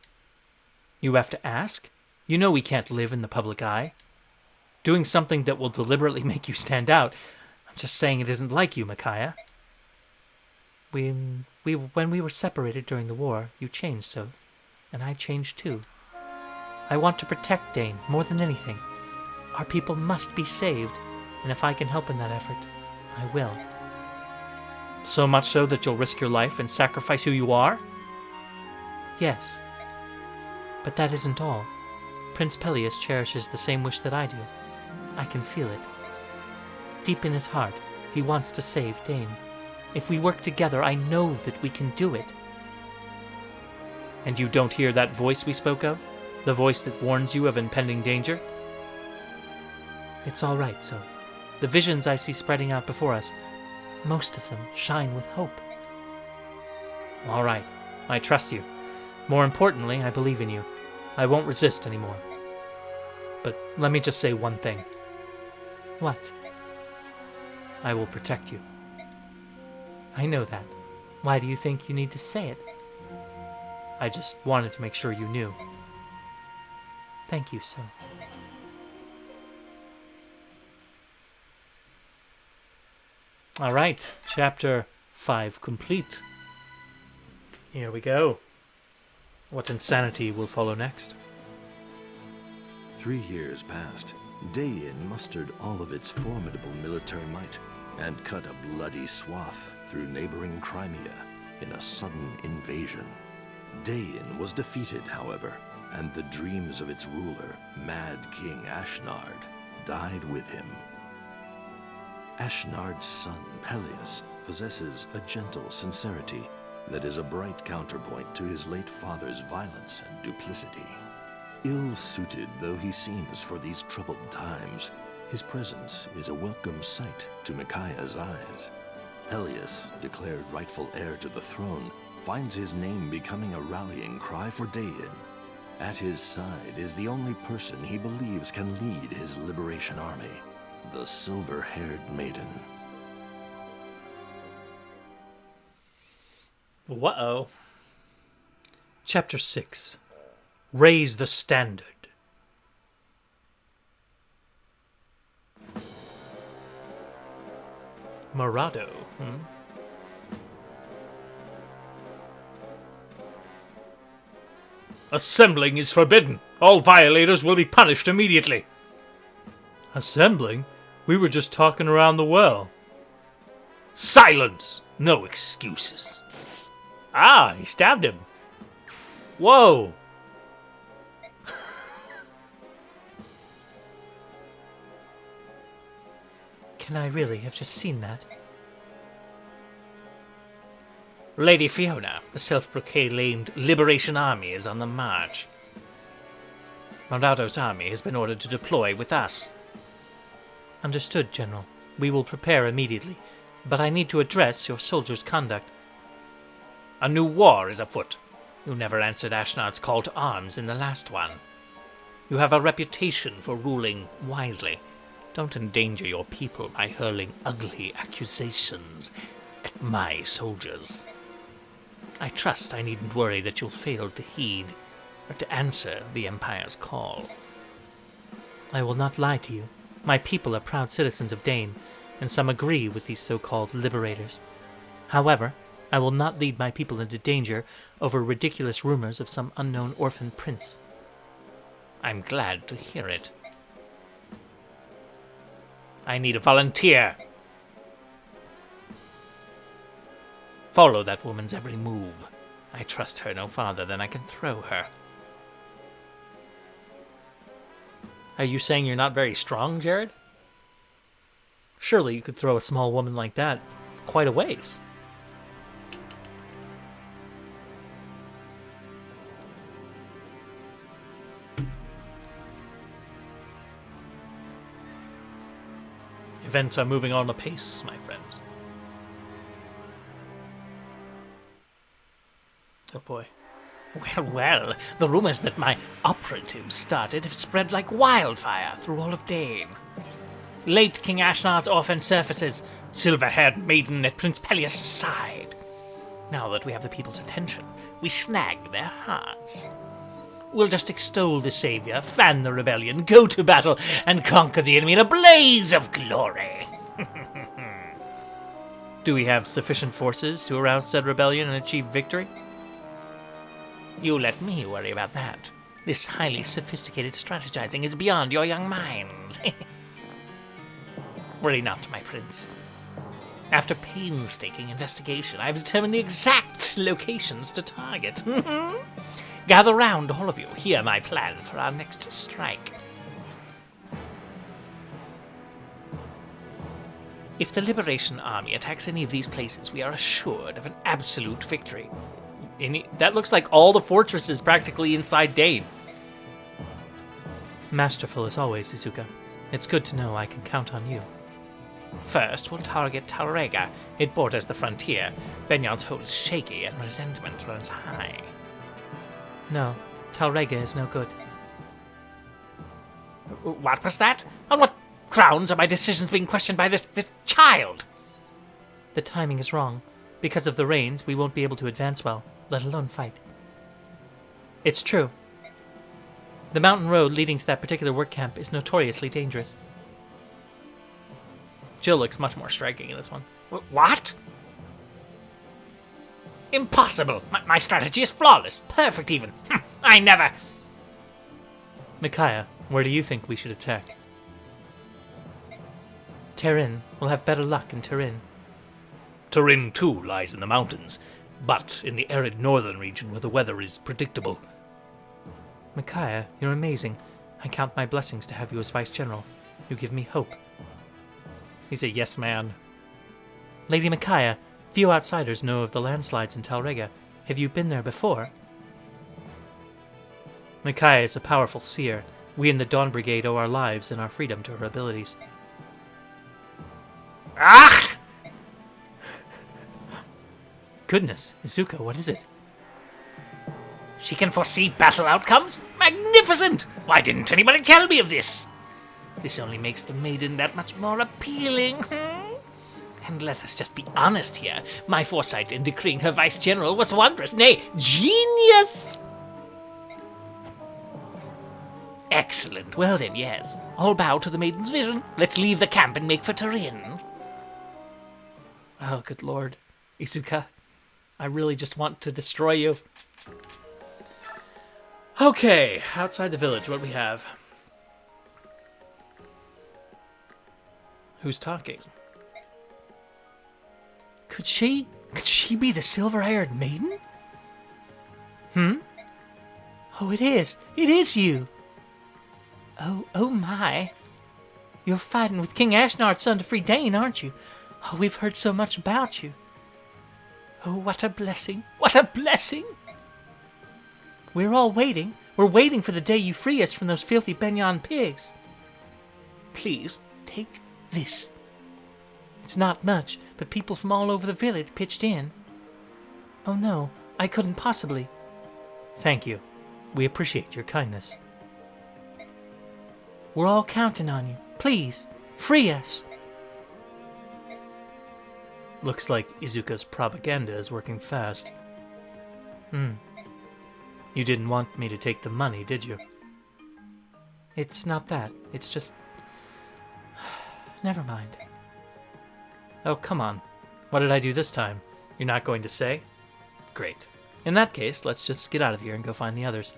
You have to ask? You know we can't live in the public eye. Doing something that will deliberately make you stand out. I'm just saying it isn't like you, Micaiah. When we were separated during the war, you changed, Soth, and I changed too. I want to protect Dane more than anything. Our people must be saved, and if I can help in that effort, I will. So much so that you'll risk your life and sacrifice who you are? Yes, But that isn't all. Prince Peleus cherishes the same wish that I do. I can feel it. Deep in his heart, he wants to save Dane. If we work together, I know that we can do it. And you don't hear that voice we spoke of? The voice that warns you of impending danger? It's all right, Soph. The visions I see spreading out before us, most of them shine with hope. All right, I trust you. More importantly, I believe in you. I won't resist anymore. But let me just say one thing. What? I will protect you. I know that. Why do you think you need to say it? I just wanted to make sure you knew. Thank you, Soph. All right, chapter 5 complete. Here we go. What insanity will follow next? 3 years passed. Dayin mustered all of its formidable military might and cut a bloody swath through neighboring Crimea in a sudden invasion. Dayin was defeated, however, and the dreams of its ruler, Mad King Ashnard, died with him. Ashnard's son, Peleus, possesses a gentle sincerity that is a bright counterpoint to his late father's violence and duplicity. Ill-suited though he seems for these troubled times, his presence is a welcome sight to Micaiah's eyes. Peleus, declared rightful heir to the throne, finds his name becoming a rallying cry for Dayin. At his side is the only person he believes can lead his liberation army, the silver-haired maiden. Uh-oh. Chapter 6. Raise the Standard. Morado, Assembling is forbidden. All violators will be punished immediately. Assembling? We were just talking around the well. Silence! No excuses. Ah, he stabbed him. Whoa! Can I really have just seen that? Lady Fiona, the self-proclaimed Liberation Army is on the march. Morado's army has been ordered to deploy with us. Understood, General. We will prepare immediately, but I need to address your soldiers' conduct. A new war is afoot. You never answered Ashnard's call to arms in the last one. You have a reputation for ruling wisely. Don't endanger your people by hurling ugly accusations at my soldiers. I trust I needn't worry that you'll fail to heed or to answer the Empire's call. I will not lie to you. My people are proud citizens of Dane, and some agree with these so-called liberators. However, I will not lead my people into danger over ridiculous rumors of some unknown orphan prince. I'm glad to hear it. I need a volunteer. Follow that woman's every move. I trust her no farther than I can throw her. Are you saying you're not very strong, Jared? Surely you could throw a small woman like that quite a ways. Events are moving on apace, my friends. Oh boy. Well, the rumors that my operatives started have spread like wildfire through all of Dane. Late King Ashnard's orphan surfaces, silver-haired maiden at Prince Peleus' side. Now that we have the people's attention, we snag their hearts. We'll just extol the savior, fan the rebellion, go to battle, and conquer the enemy in a blaze of glory. Do we have sufficient forces to arouse said rebellion and achieve victory? You let me worry about that. This highly sophisticated strategizing is beyond your young minds. Worry not, my prince. After painstaking investigation, I've determined the exact locations to target. Gather round, all of you. Hear my plan for our next strike. If the Liberation Army attacks any of these places, we are assured of an absolute victory. That looks like all the fortresses practically inside Dane. Masterful as always, Izuka. It's good to know I can count on you. First, we'll target Talrega. It borders the frontier. Benyan's hold is shaky and resentment runs high. No, Talrega is no good. What was that? On what grounds are my decisions being questioned by this child? The timing is wrong. Because of the rains, we won't be able to advance well, let alone fight. It's true. The mountain road leading to that particular work camp is notoriously dangerous. Jill looks much more striking in this one. What? Impossible! My strategy is flawless. Perfect, even. I never... Micaiah, where do you think we should attack? Terrin. We'll have better luck in Terrin. Turin, too, lies in the mountains, but in the arid northern region where the weather is predictable. Micaiah, you're amazing. I count my blessings to have you as Vice General. You give me hope. He's a yes man. Lady Micaiah, few outsiders know of the landslides in Talrega. Have you been there before? Micaiah is a powerful seer. We in the Dawn Brigade owe our lives and our freedom to her abilities. Ah! Goodness, Izuka, what is it? She can foresee battle outcomes? Magnificent! Why didn't anybody tell me of this? This only makes the maiden that much more appealing. And let us just be honest here. My foresight in decreeing her Vice General was wondrous, nay, genius! Excellent. Well then, yes. All bow to the maiden's vision. Let's leave the camp and make for Turin. Oh, good lord. Izuka, I really just want to destroy you. Okay, outside the village, what do we have? Who's talking? Could she be the silver-haired maiden? Oh, it is. It is you. Oh my. You're fighting with King Ashnard's son to free Dane, aren't you? Oh, we've heard so much about you. Oh, what a blessing. What a blessing. We're all waiting. We're waiting for the day you free us from those filthy Benyan pigs. Please, take this. It's not much, but people from all over the village pitched in. Oh no, I couldn't possibly. Thank you. We appreciate your kindness. We're all counting on you. Please, free us. Looks like Izuka's propaganda is working fast. You didn't want me to take the money, did you? It's not that. It's just... Never mind. Oh, come on. What did I do this time? You're not going to say? Great. In that case, let's just get out of here and go find the others.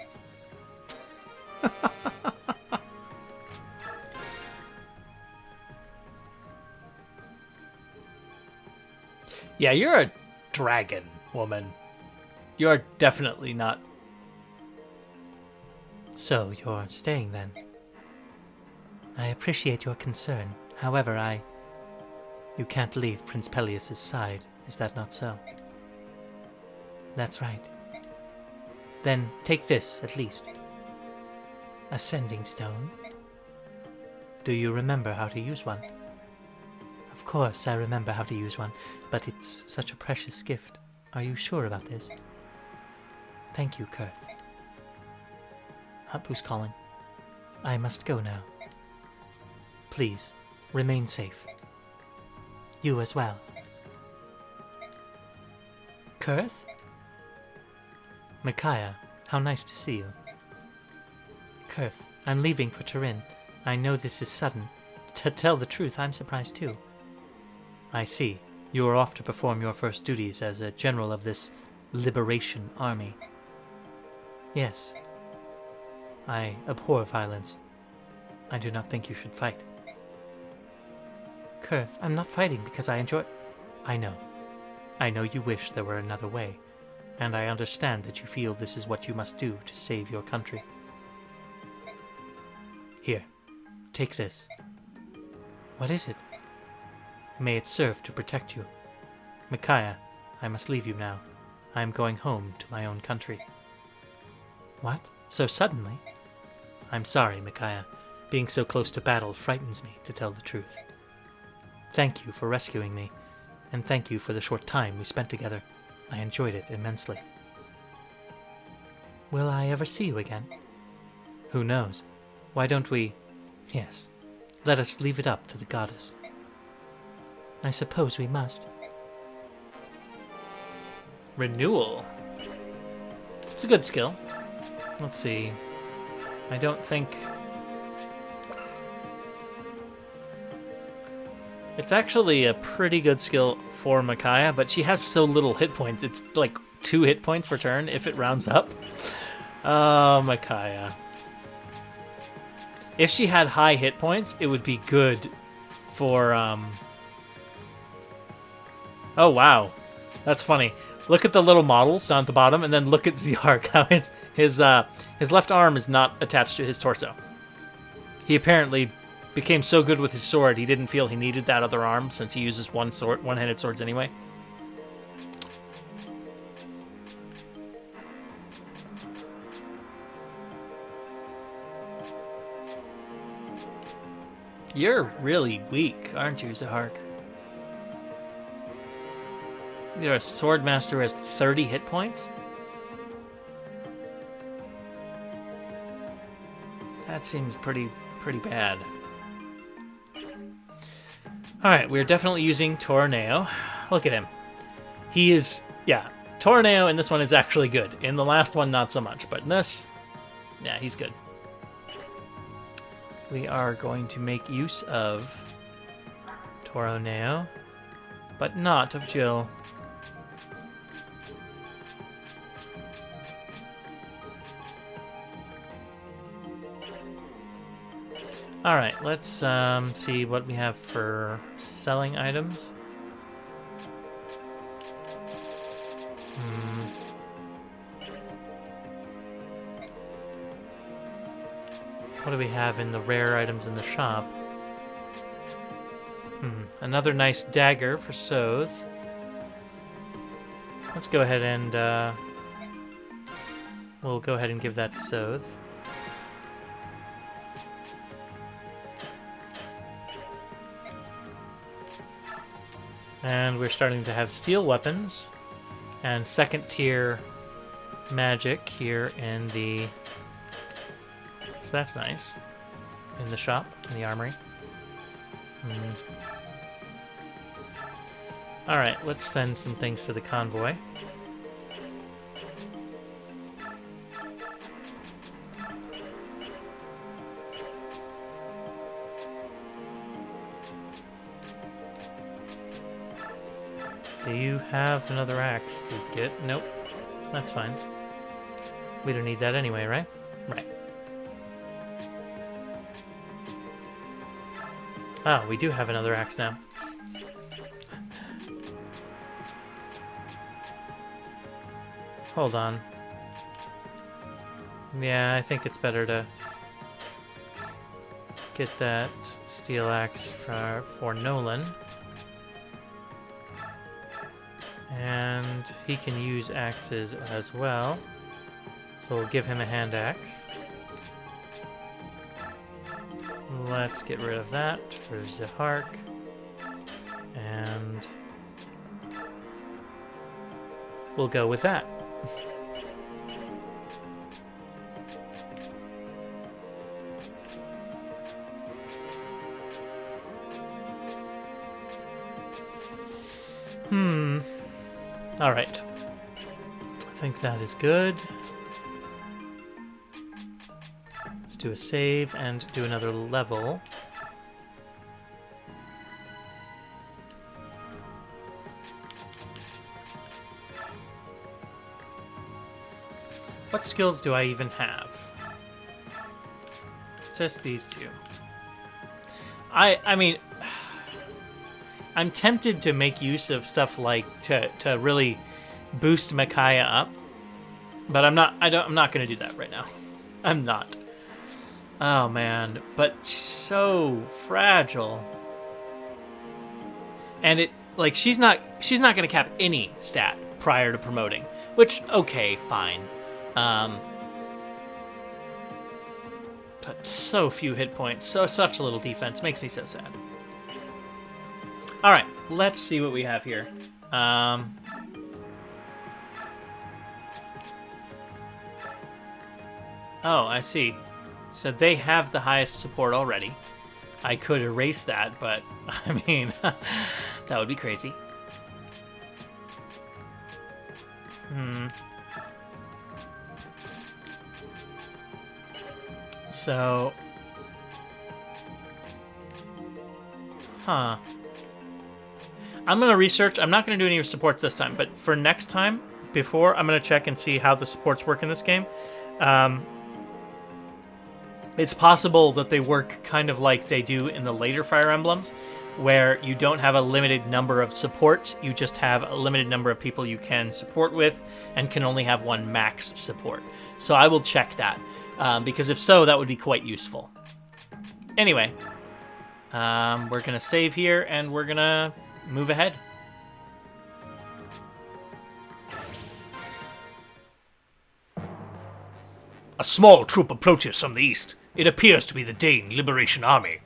Yeah, you're a dragon, woman. You're definitely not... So, you're staying then? I appreciate your concern. However, You can't leave Prince Peleus' side, is that not so? That's right. Then take this, at least. A sending stone. Do you remember how to use one? Of course I remember how to use one, but it's such a precious gift. Are you sure about this? Thank you, Kurth. Happu's calling. I must go now. Please, remain safe. You as well. Kurth? Micaiah, how nice to see you. Kurth, I'm leaving for Turin. I know this is sudden. To tell the truth, I'm surprised too. I see. You are off to perform your first duties as a general of this Liberation Army. Yes. I abhor violence. I do not think you should fight. Kurth, I'm not fighting because I enjoy... I know. I know you wish there were another way. and I understand that you feel this is what you must do to save your country. Here, take this. What is it? May it serve to protect you. Micaiah, I must leave you now. I am going home to my own country. What? So suddenly? I'm sorry, Micaiah. Being so close to battle frightens me, to tell the truth. Thank you for rescuing me, and thank you for the short time we spent together. I enjoyed it immensely. Will I ever see you again? Who knows? Why don't we... Yes, let us leave it up to the goddess. I suppose we must. Renewal. It's a good skill. Let's see. I don't think... It's actually a pretty good skill for Micaiah, but she has so little hit points. It's like 2 hit points per turn if it rounds up. Oh, Micaiah. If she had high hit points, it would be good for... Oh, wow. That's funny. Look at the little models down at the bottom, and then look at Ziark, how his left arm is not attached to his torso. He apparently became so good with his sword, he didn't feel he needed that other arm, since he uses one-handed swords anyway. You're really weak, aren't you, Ziark? You're a sword master who has 30 hit points? That seems pretty bad. Alright, we're definitely using Torneo. Look at him. He is... Yeah, Torneo in this one is actually good. In the last one, not so much. But in this... Yeah, he's good. We are going to make use of Torneo, but not of Jill. Alright, let's see what we have for selling items. What do we have in the rare items in the shop? Another nice dagger for Soth. Let's go ahead and we'll go ahead and give that to Soth. And we're starting to have steel weapons and second tier magic here in the... So that's nice. In the shop, in the armory. Alright, let's send some things to the convoy. Do you have another axe to get? Nope. That's fine. We don't need that anyway, right? Right. Ah, we do have another axe now. Hold on. Yeah, I think it's better to get that steel axe for Nolan. And he can use axes as well. So we'll give him a hand axe. Let's get rid of that for Ziark. And we'll go with that. Alright. I think that is good. Let's do a save and do another level. What skills do I even have? Just these two. I mean, I'm tempted to make use of stuff like to really boost Micaiah up, but I'm not going to do that right now. I'm not. Oh man, but she's so fragile. And it she's not going to cap any stat prior to promoting, which okay, fine. But so few hit points, such little defense makes me so sad. All right, let's see what we have here. Oh, I see. So they have the highest support already. I could erase that, but I mean, that would be crazy. So, I'm going to research. I'm not going to do any supports this time, but for next time, I'm going to check and see how the supports work in this game. It's possible that they work kind of like they do in the later Fire Emblems, where you don't have a limited number of supports, you just have a limited number of people you can support with, and can only have one max support. So I will check that, because if so, that would be quite useful. Anyway, we're going to save here, and we're going to move ahead. A small troop approaches from the east. It appears to be the Dane Liberation Army.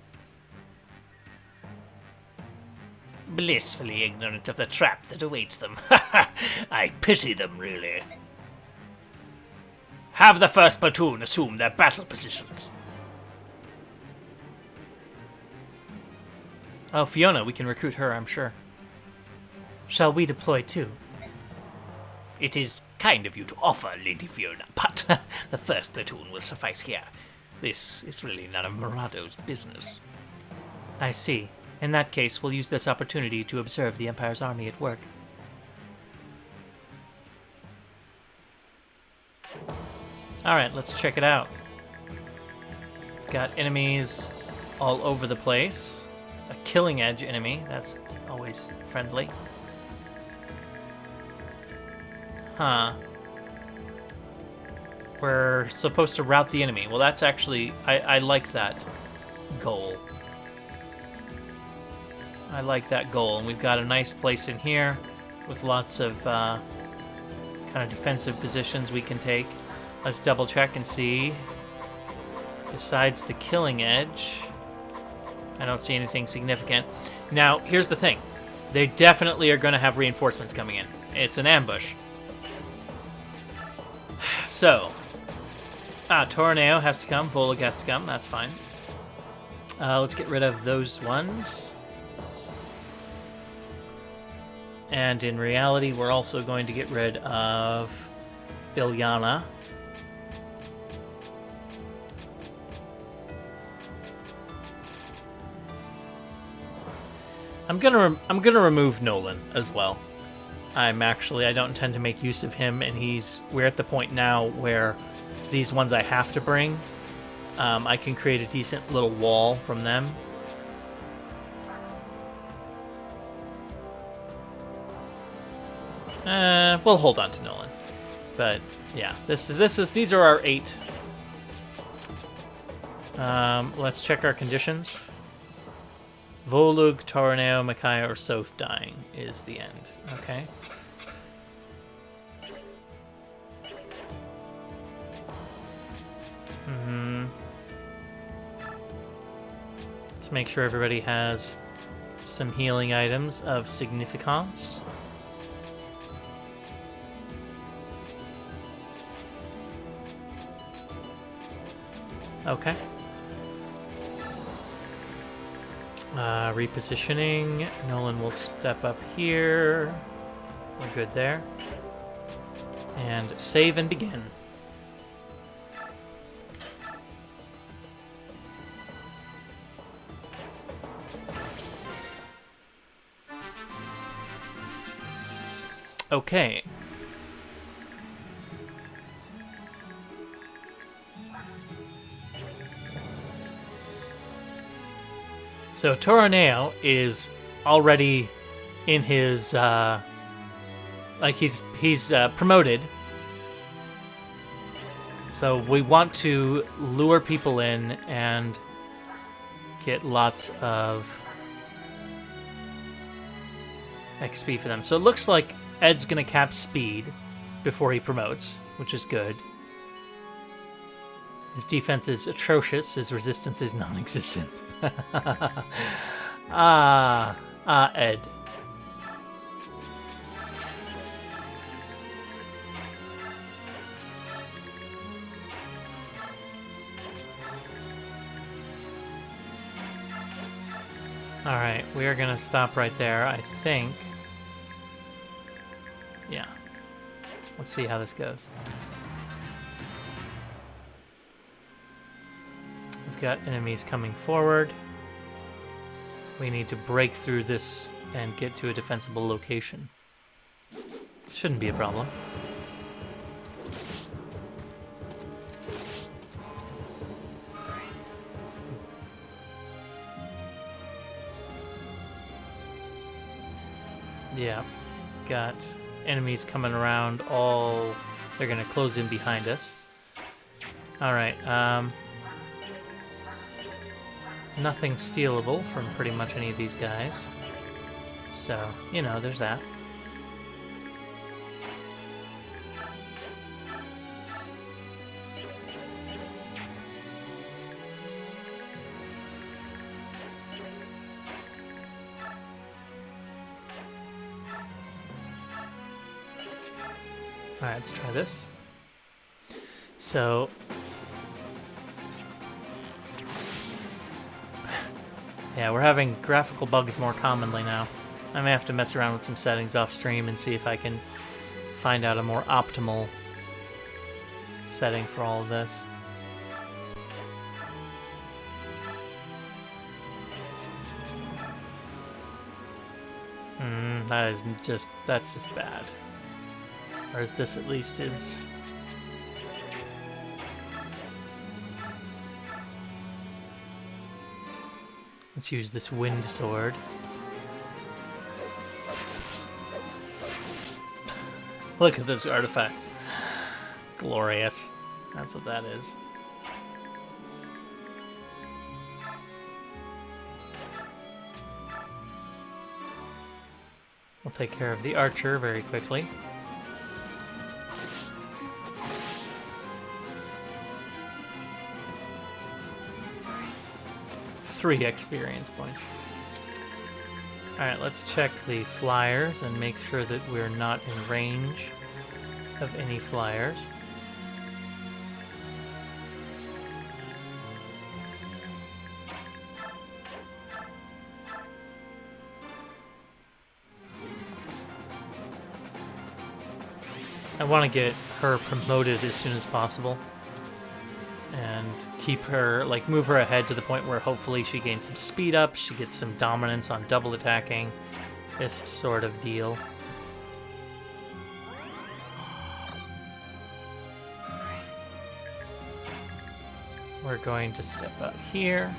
Blissfully ignorant of the trap that awaits them. I pity them, really. Have the first platoon assume their battle positions. Oh, Fiona, we can recruit her, I'm sure. Shall we deploy too? It is kind of you to offer, Lady Fiona, but the first platoon will suffice here. This is really none of Murado's business. I see. In that case, we'll use this opportunity to observe the Empire's army at work. Alright, let's check it out. Got enemies all over the place. A killing edge enemy, that's always friendly. Huh. We're supposed to rout the enemy. Well, that's actually... I like that goal. I like that goal. And we've got a nice place in here with lots of kind of defensive positions we can take. Let's double check and see. Besides the killing edge, I don't see anything significant. Now, here's the thing. They definitely are going to have reinforcements coming in. It's an ambush. So, Torneo has to come, Volag has to come, that's fine. Let's get rid of those ones. And in reality, we're also going to get rid of Ilyana. I'm gonna remove Nolan as well. I don't intend to make use of him, and we're at the point now where these ones I have to bring, I can create a decent little wall from them. We'll hold on to Nolan, but yeah, these are our 8. Let's check our conditions. Volug, Torneo, Micaiah, or Soth dying is the end. Okay. Let's make sure everybody has some healing items of significance. Okay. Repositioning. Nolan will step up here. We're good there. And save and begin. Okay. So Toroneo is already in his like he's promoted. So we want to lure people in and get lots of XP for them. So it looks like Ed's going to cap speed before he promotes, which is good. His defense is atrocious. His resistance is non-existent. Ed. Alright, we are going to stop right there, I think. Yeah. Let's see how this goes. We've got enemies coming forward. We need to break through this and get to a defensible location. Shouldn't be a problem. Yeah, got enemies coming around all... They're going to close in behind us. Alright, nothing stealable from pretty much any of these guys. So, you know, there's that. Alright, let's try this. So... yeah, we're having graphical bugs more commonly now. I may have to mess around with some settings off stream and see if I can find out a more optimal setting for all of this. That's just bad. Whereas this at least is... Let's use this wind sword. Look at this artifact. Glorious. That's what that is. We'll take care of the archer very quickly. Three experience points. Alright, let's check the flyers and make sure that we're not in range of any flyers. I want to get her promoted as soon as possible. And keep her, like, move her ahead to the point where hopefully she gains some speed up, she gets some dominance on double attacking, this sort of deal. We're going to step out here.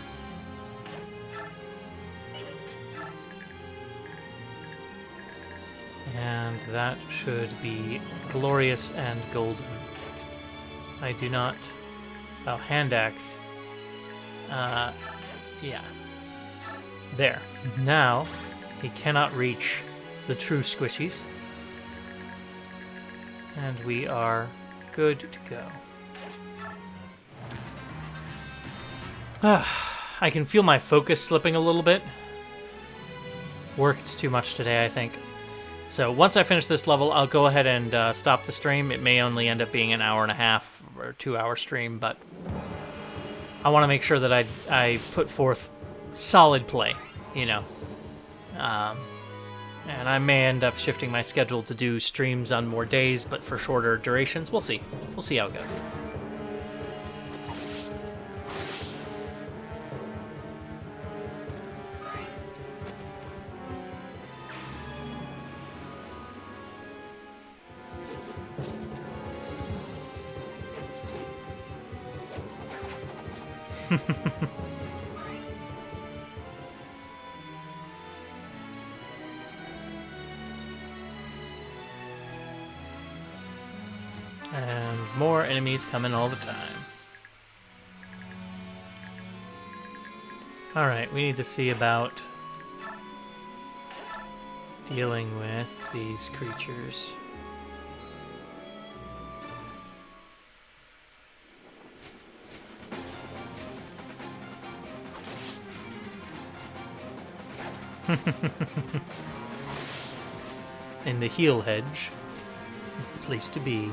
And that should be glorious and golden. I do not... Oh, hand axe. Yeah. There. Now, he cannot reach the true squishies. And we are good to go. I can feel my focus slipping a little bit. Worked too much today, I think. So once I finish this level, I'll go ahead and stop the stream. It may only end up being an hour and a half or 2 hour stream, but I want to make sure that I put forth solid play, you know. And I may end up shifting my schedule to do streams on more days, but for shorter durations. We'll see. We'll see how it goes. And more enemies coming all the time. Alright, we need to see about dealing with these creatures. And the heal hedge is the place to be.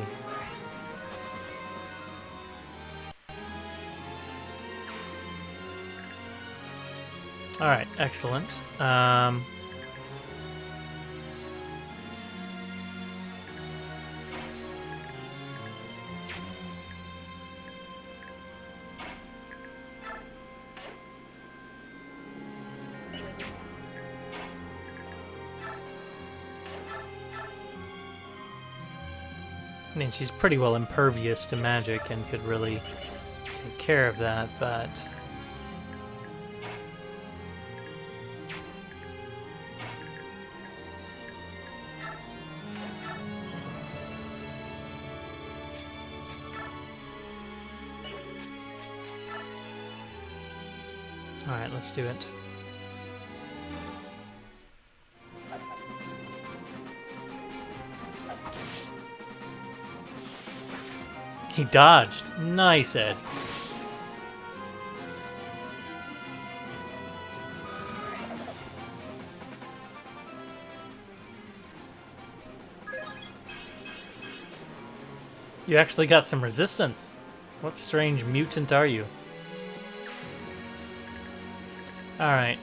Alright, excellent. I mean, she's pretty well impervious to magic and could really take care of that, but... Alright, let's do it. He dodged. Nice, Ed. You actually got some resistance. What strange mutant are you? Alright,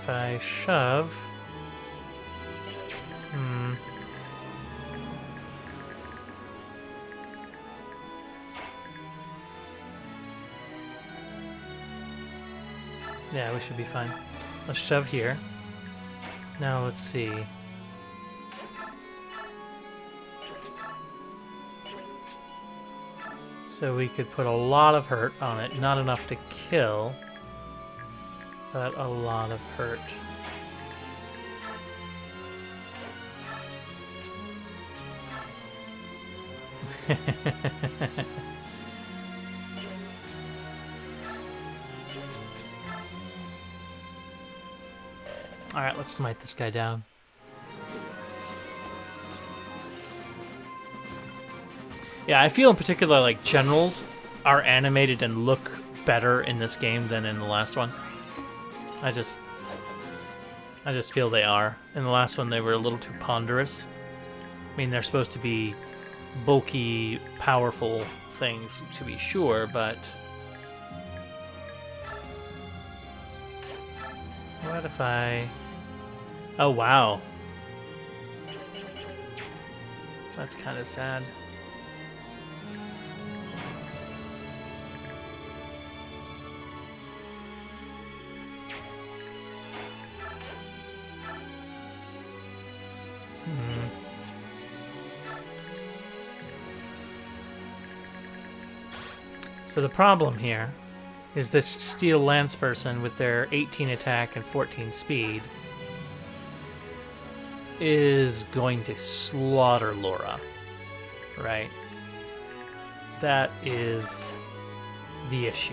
if I shove... Yeah, we should be fine. Let's shove here. Now let's see. So we could put a lot of hurt on it. Not enough to kill, but a lot of hurt. Alright, let's smite this guy down. Yeah, I feel in particular like generals are animated and look better in this game than in the last one. I just feel they are. In the last one they were a little too ponderous. I mean, they're supposed to be bulky, powerful things to be sure, but... What if I... Oh, wow. That's kind of sad. So the problem here is this steel lance person with their 18 attack and 14 speed is going to slaughter Laura, right? That is the issue.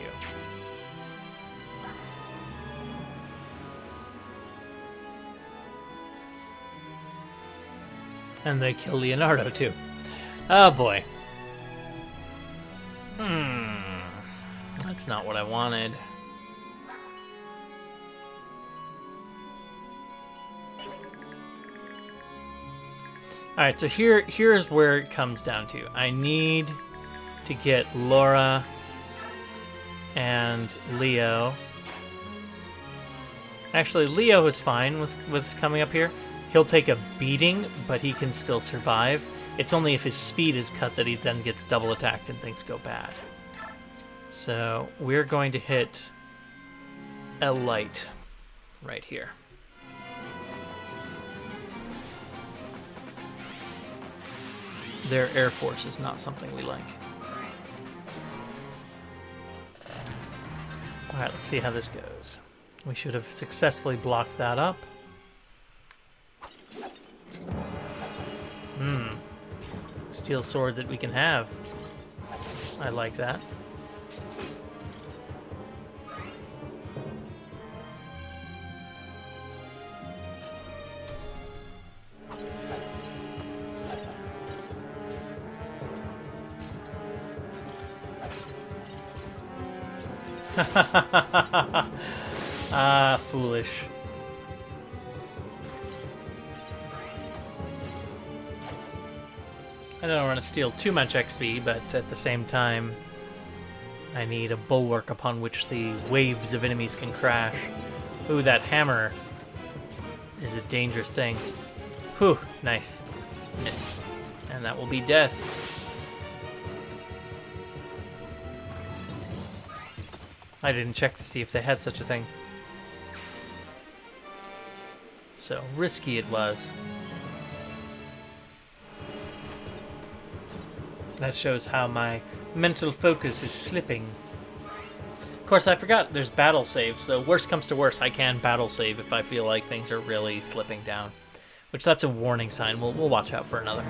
And they kill Leonardo too. Oh boy. That's not what I wanted. Alright, so here's where it comes down to. I need to get Laura and Leo. Actually, Leo is fine with coming up here. He'll take a beating, but he can still survive. It's only if his speed is cut that he then gets double attacked and things go bad. So we're going to hit a light right here. Their air force is not something we like. Alright, let's see how this goes. We should have successfully blocked that up. Steel sword that we can have. I like that. Ah, foolish. I don't want to steal too much XP, but at the same time, I need a bulwark upon which the waves of enemies can crash. Ooh, that hammer is a dangerous thing. Whew, nice. Miss. And that will be death. I didn't check to see if they had such a thing. So risky it was. That shows how my mental focus is slipping. Of course, I forgot there's battle saves, so worst comes to worst, I can battle save if I feel like things are really slipping down. Which, that's a warning sign. We'll watch out for another.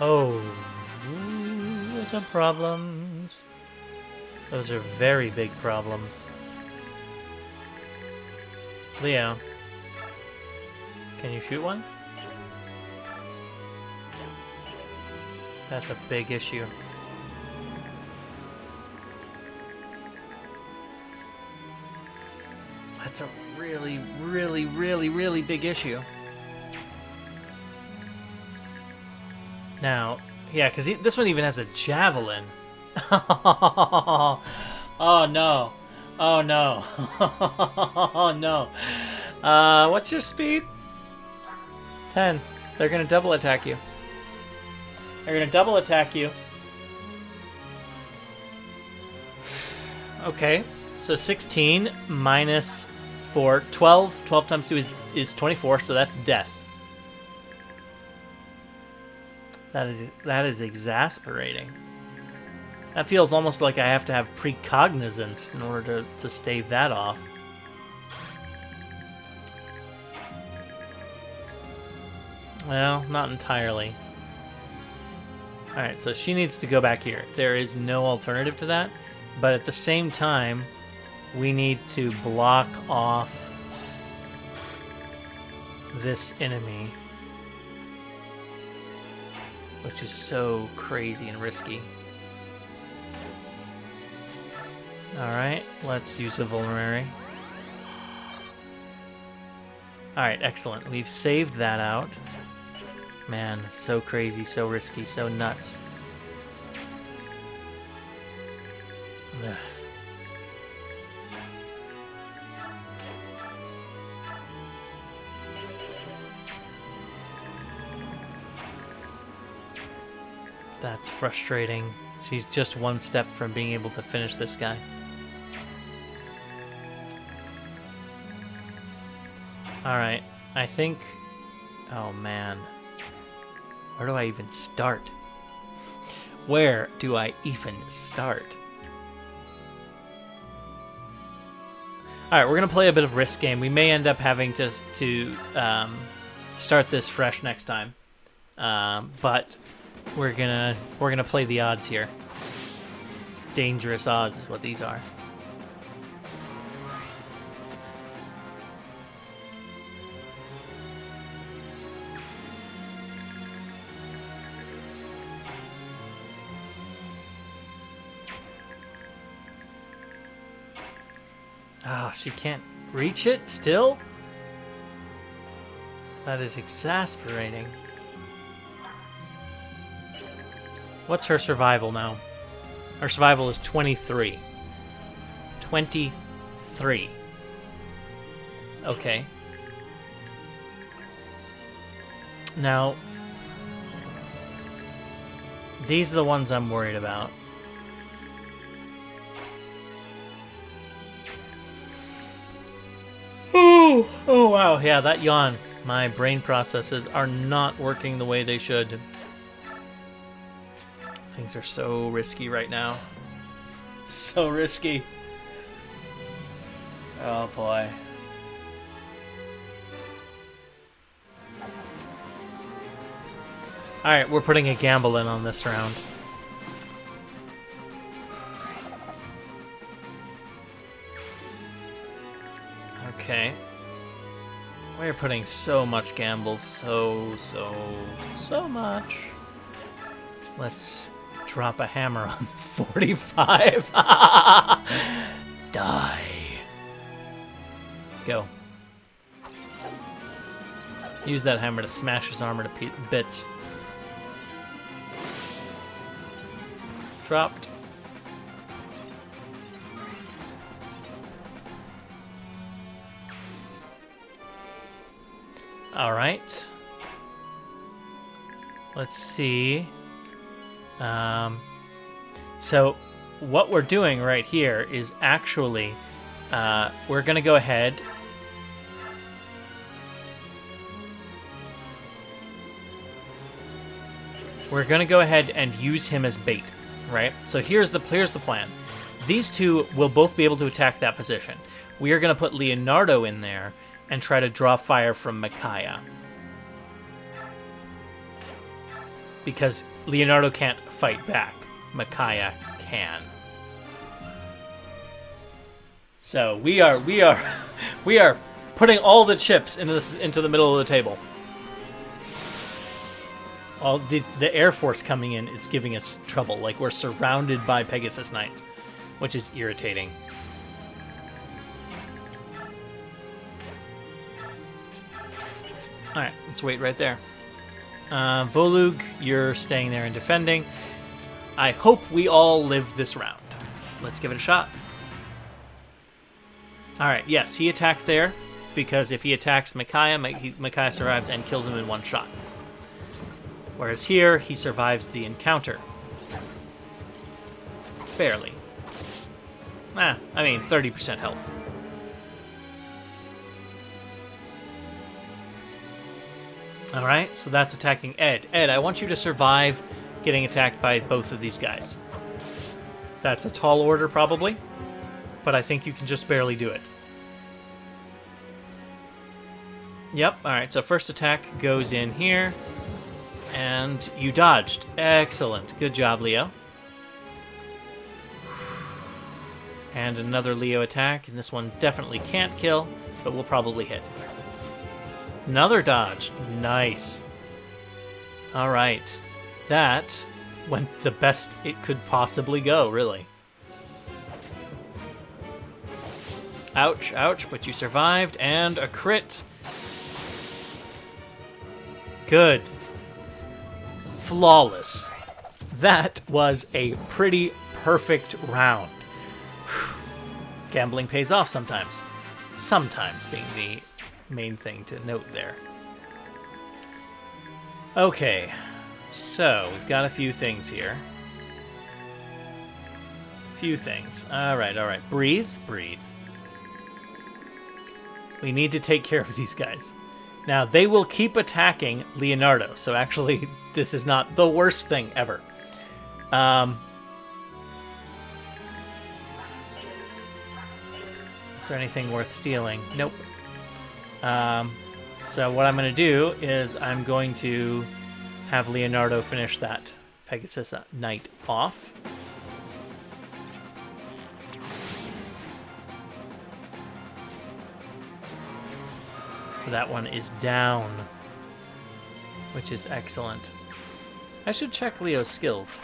Oh, those are problems. Those are very big problems. Leo, can you shoot one? That's a big issue. That's a really, really, really, really big issue. Now, yeah, because this one even has a javelin. Oh no. Oh no. Oh no. What's your speed? 10. They're going to double attack you. They're going to double attack you. Okay, so 16 minus 4, 12. 12 times 2 is 24, so that's death. That is exasperating. That feels almost like I have to have precognizance in order to stave that off. Well, not entirely. Alright, so she needs to go back here. There is no alternative to that, but at the same time, we need to block off this enemy, which is so crazy and risky. Alright, let's use a vulnerary. Alright, excellent. We've saved that out. Man, so crazy, so risky, so nuts. Ugh. That's frustrating. She's just one step from being able to finish this guy. Alright, I think... Oh man. Where do I even start? Where do I even start? Alright, we're going to play a bit of risk game. We may end up having to start this fresh next time. But we're gonna play the odds here. It's dangerous odds is what these are. Ah, she can't reach it still? That is exasperating. What's her survival now? Her survival is 23. 23. 3. Okay. Now, these are the ones I'm worried about. Oh wow, yeah, that yawn. My brain processes are not working the way they should. Things are so risky right now. So risky. Oh boy. Alright, we're putting a gamble in on this round. Okay. We're putting so much gamble, so much. Let's drop a hammer on 45. Die. Go. Use that hammer to smash his armor to bits. Dropped. All right. Let's see. So what we're doing right here is actually we're going to go ahead. We're going to go ahead and use him as bait, right? So here's the plan. These two will both be able to attack that position. We are going to put Leonardo in there and try to draw fire from Micaiah. Because Leonardo can't fight back. Micaiah can. So we are putting all the chips into the middle of the table. All the Air Force coming in is giving us trouble. Like, we're surrounded by Pegasus Knights, which is irritating. Alright, let's wait right there. Volug, you're staying there and defending. I hope we all live this round. Let's give it a shot. Alright, yes, he attacks there, because if he attacks Micaiah, Micaiah survives and kills him in one shot. Whereas here, he survives the encounter. Barely. I mean, 30% health. Alright, so that's attacking Ed. Ed, I want you to survive getting attacked by both of these guys. That's a tall order, probably, but I think you can just barely do it. Yep, alright, so first attack goes in here, and you dodged. Excellent. Good job, Leo. And another Leo attack, and this one definitely can't kill, but will probably hit. Another dodge. Nice. All right. That went the best it could possibly go, really. Ouch, ouch, but you survived, and a crit. Good. Flawless. That was a pretty perfect round. Gambling pays off sometimes. Sometimes being the main thing to note there. Okay, so we've got a few things here. Few things. All right. Breathe. We need to take care of these guys. Now, they will keep attacking Leonardo, so actually, this is not the worst thing ever. Is there anything worth stealing? Nope. So what I'm going to do is I'm going to have Leonardo finish that Pegasus Knight off. So that one is down, which is excellent. I should check Leo's skills.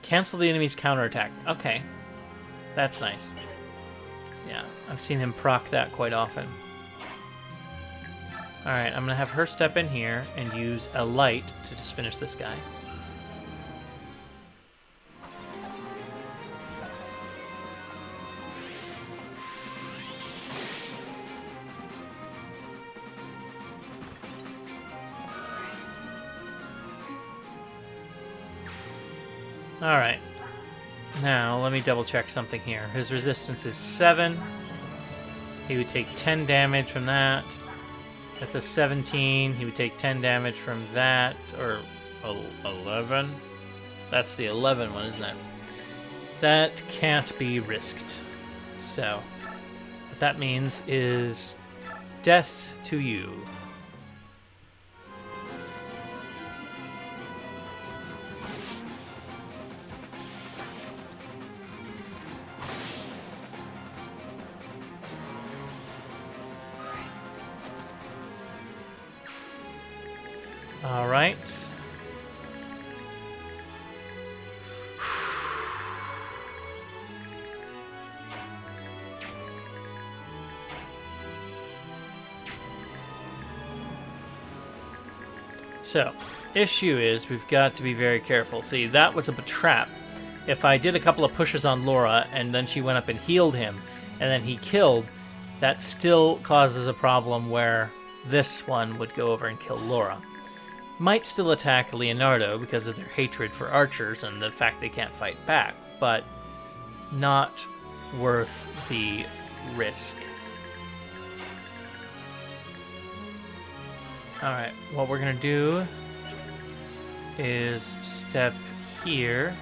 Cancel the enemy's counterattack. Okay. That's nice. Yeah, I've seen him proc that quite often. Alright, I'm going to have her step in here and use a light to just finish this guy. Alright. Now, let me double check something here. His resistance is 7. He would take 10 damage from that. That's a 17. He would take 10 damage from that. Or 11? That's the 11 one, isn't it? That can't be risked. So, what that means is death to you. All right. So, issue is we've got to be very careful. See, that was a trap. If I did a couple of pushes on Laura and then she went up and healed him and then he killed, that still causes a problem where this one would go over and kill Laura. Might still attack Leonardo because of their hatred for archers and the fact they can't fight back, but not worth the risk. Alright, what we're going to do is step here,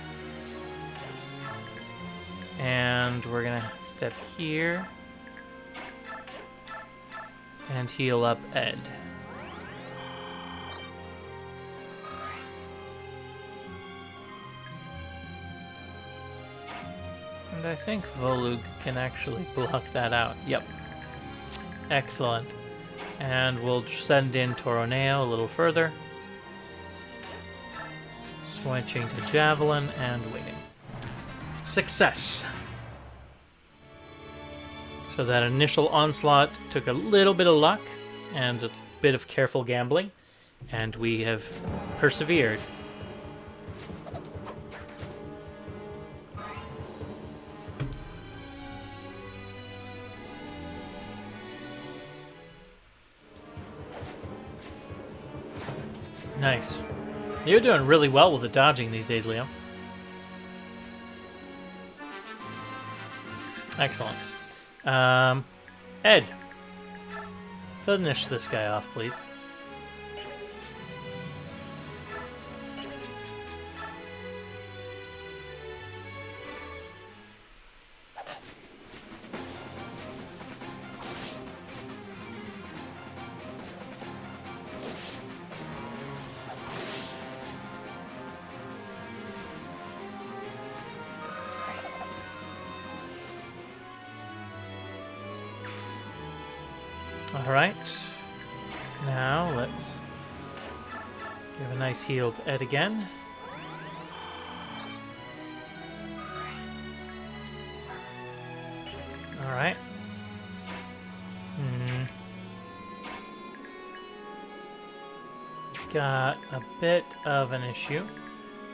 and we're going to step here, and heal up Ed. And I think Volug can actually block that out. Yep. Excellent. And we'll send in Toroneo a little further. Switching to Javelin and waiting. Success! So that initial onslaught took a little bit of luck and a bit of careful gambling, and we have persevered. Nice. You're doing really well with the dodging these days, Leo. Excellent. Ed. Finish this guy off, please. Alright, now let's give a nice heal to Ed again. Alright. Got a bit of an issue,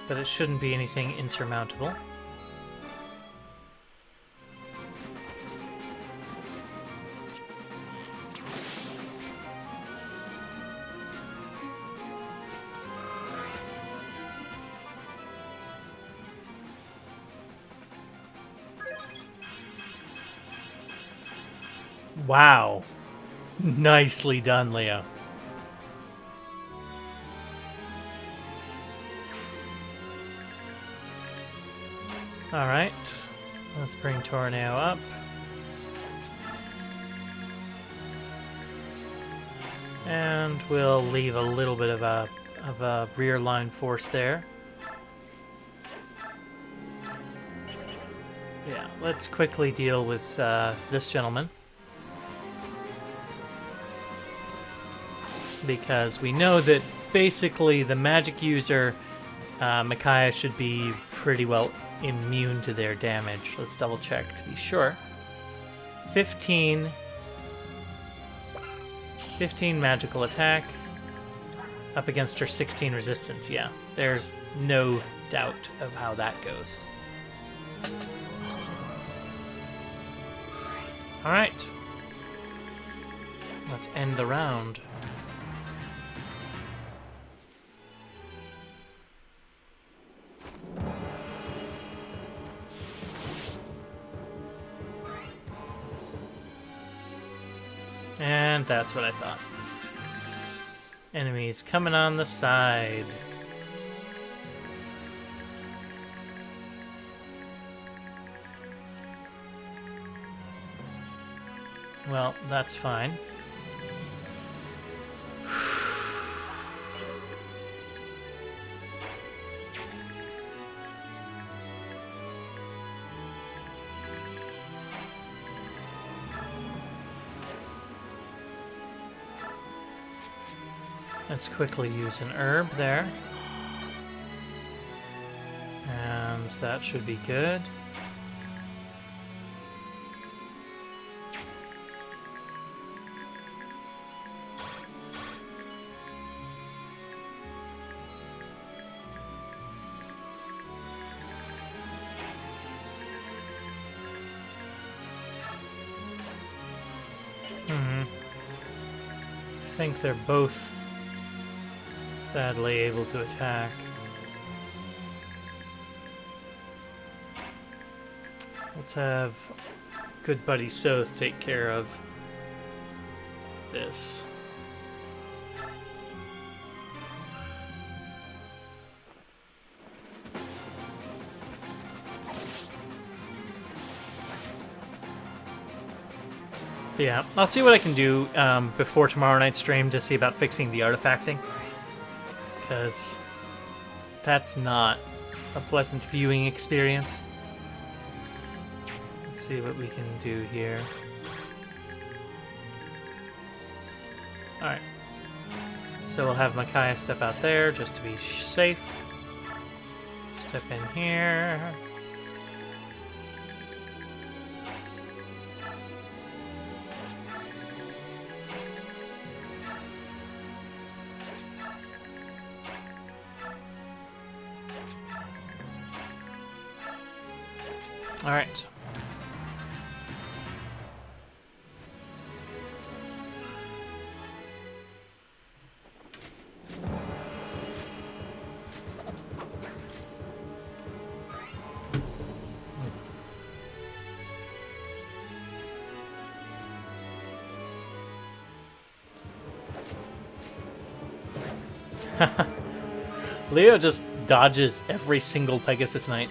but it shouldn't be anything insurmountable. Wow. Nicely done, Leo. Alright. Let's bring Tornado up. And we'll leave a little bit of a rear line force there. Yeah, let's quickly deal with this gentleman. Because we know that basically the magic user, Micaiah, should be pretty well immune to their damage. Let's double check to be sure. 15 magical attack up against her 16 resistance. Yeah, there's no doubt of how that goes. Alright. Let's end the round. And that's what I thought. Enemies coming on the side. Well, that's fine. Let's quickly use an herb there. And that should be good. I think they're both sadly able to attack. Let's have good buddy Soth take care of this. Yeah, I'll see what I can do before tomorrow night's stream to see about fixing the artifacting. Because that's not a pleasant viewing experience. Let's see what we can do here. Alright. So we'll have Micaiah step out there just to be safe. Step in here. All right. Leo just dodges every single Pegasus Knight.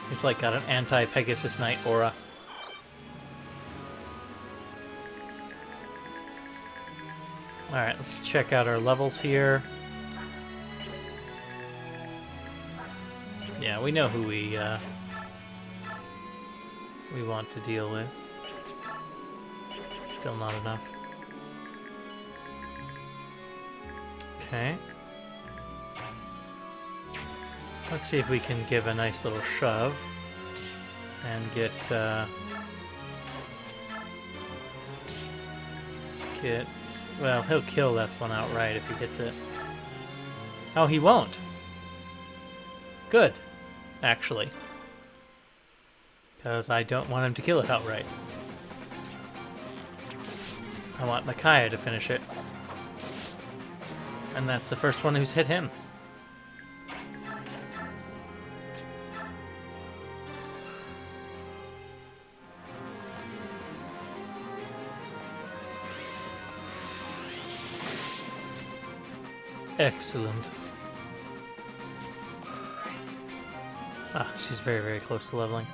He's like got an anti-Pegasus Knight aura. Alright, let's check out our levels here. Yeah, we know who we want to deal with. Still not enough. Okay. Let's see if we can give a nice little shove and get well, he'll kill this one outright if he hits it. Oh, he won't. Good, actually. Because I don't want him to kill it outright. I want Micaiah to finish it. And that's the first one who's hit him. Excellent. Ah, she's very, very close to leveling.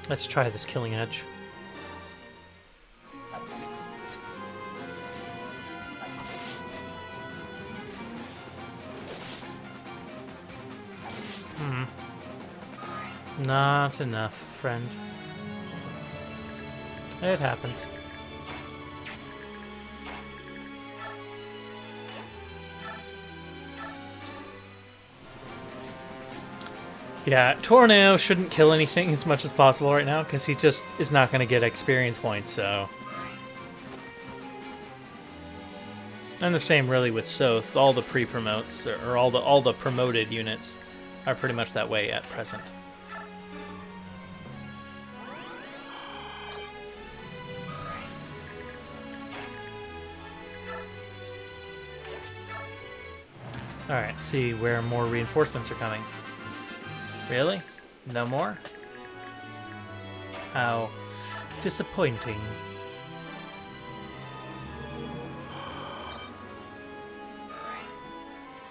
Let's try this Killing Edge. Not enough, friend. It happens. Yeah, Tornado shouldn't kill anything as much as possible right now, because he just is not going to get experience points, so... And the same really with Soth. All the pre-promotes, or all the promoted units are pretty much that way at present. Alright, see where more reinforcements are coming. Really? No more? How disappointing.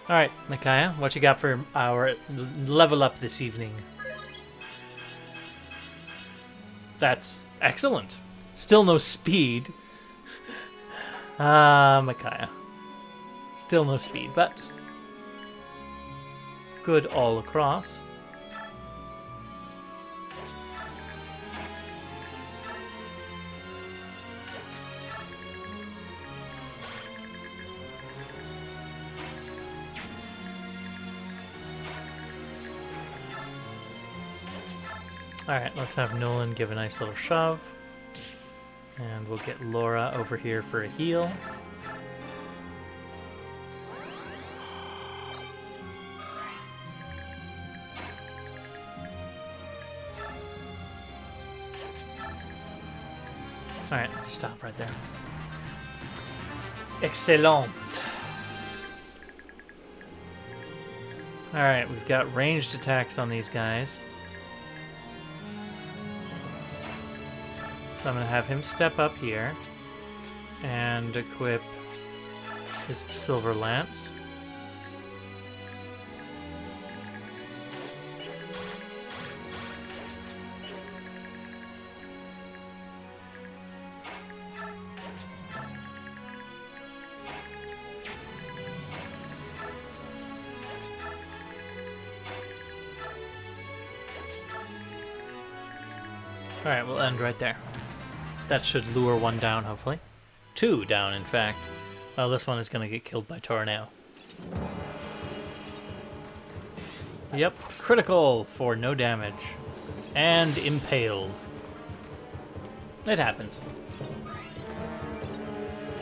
Alright, Micaiah, what you got for our level up this evening? That's excellent. Still no speed. Micaiah. Still no speed, but good all across. Alright, let's have Nolan give a nice little shove. And we'll get Laura over here for a heal. Alright, let's stop right there. Excellent. Alright, we've got ranged attacks on these guys. So I'm going to have him step up here and equip his silver lance. Alright, we'll end right there. That should lure one down, hopefully. Two down, in fact. Well, this one is going to get killed by Tornado. Yep, critical for no damage. And impaled. It happens.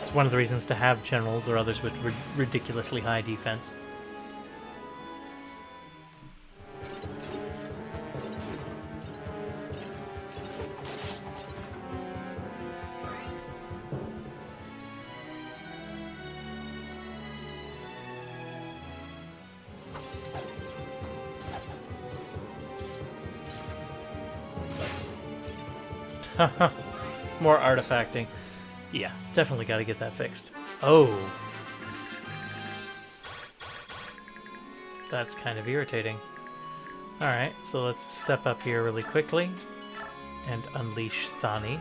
It's one of the reasons to have generals or others with ridiculously high defense. More artifacting. Yeah, definitely got to get that fixed. Oh. That's kind of irritating. Alright, so let's step up here really quickly and unleash Thani.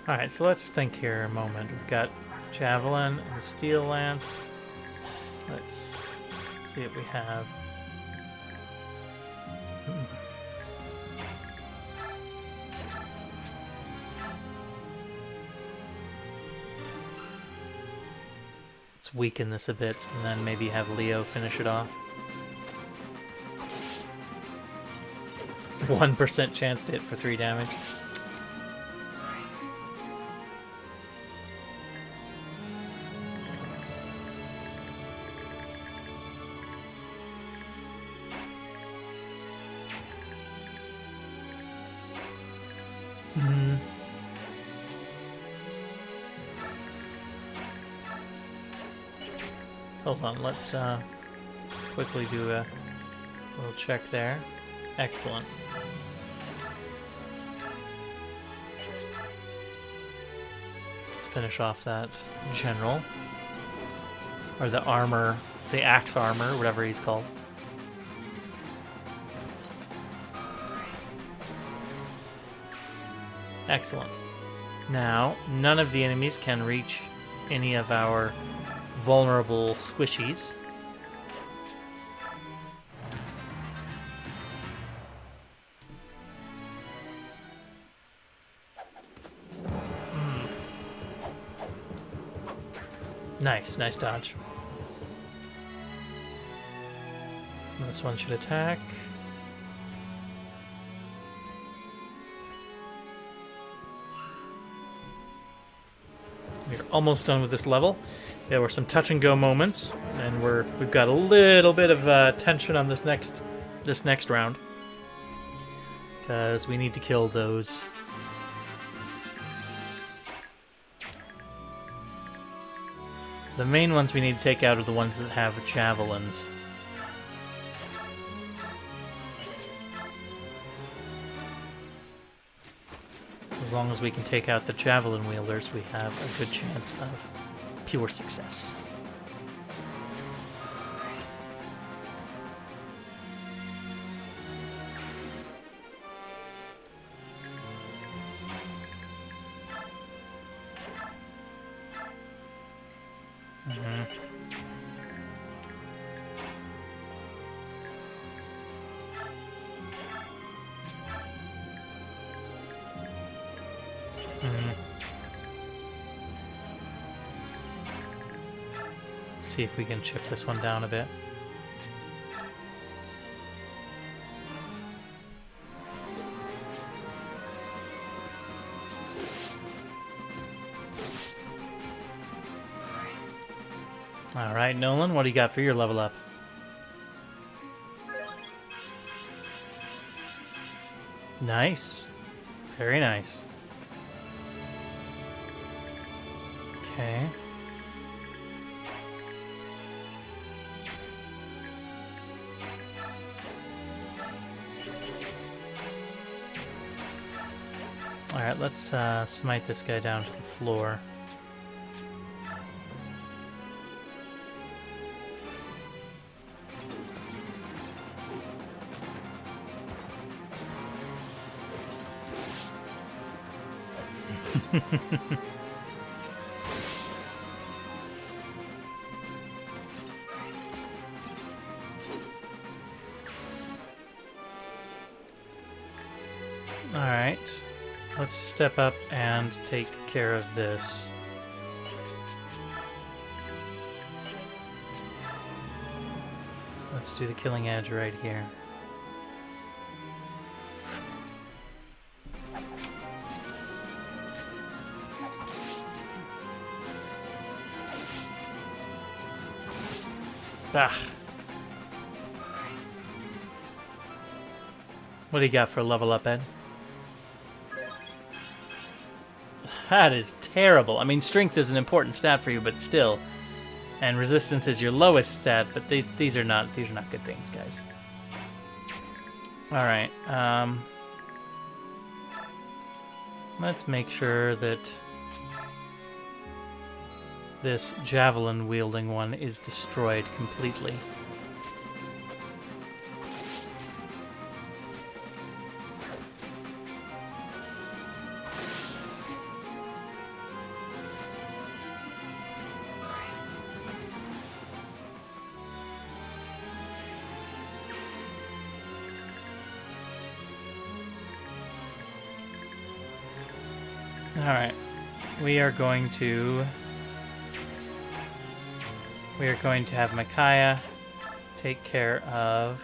Alright, so let's think here a moment. We've got Javelin and the Steel Lance. Let's see what we have. Let's weaken this a bit and then maybe have Leo finish it off. 1% chance to hit for 3 damage. Hold on, let's quickly do a little check there. Excellent. Let's finish off that general. Or the armor, the axe armor, whatever he's called. Excellent. Now, none of the enemies can reach any of our vulnerable squishies. Nice, nice dodge. This one should attack. We're almost done with this level. There were some touch and go moments, and we've got a little bit of tension on this next round because we need to kill those. The main ones we need to take out are the ones that have javelins. As long as we can take out the javelin wielders, we have a good chance of pure success. See if we can chip this one down a bit. Alright, Nolan, what do you got for your level up? Nice. Very nice. Okay. Alright, let's smite this guy down to the floor. Alright. Let's step up and take care of this. Let's do the killing edge right here. Bah. What do you got for a level up, Ed? That is terrible. I mean, strength is an important stat for you, but still. And resistance is your lowest stat, but these are not good things, guys. Alright, let's make sure that this javelin wielding one is destroyed completely. Alright, we are going to have Micaiah take care of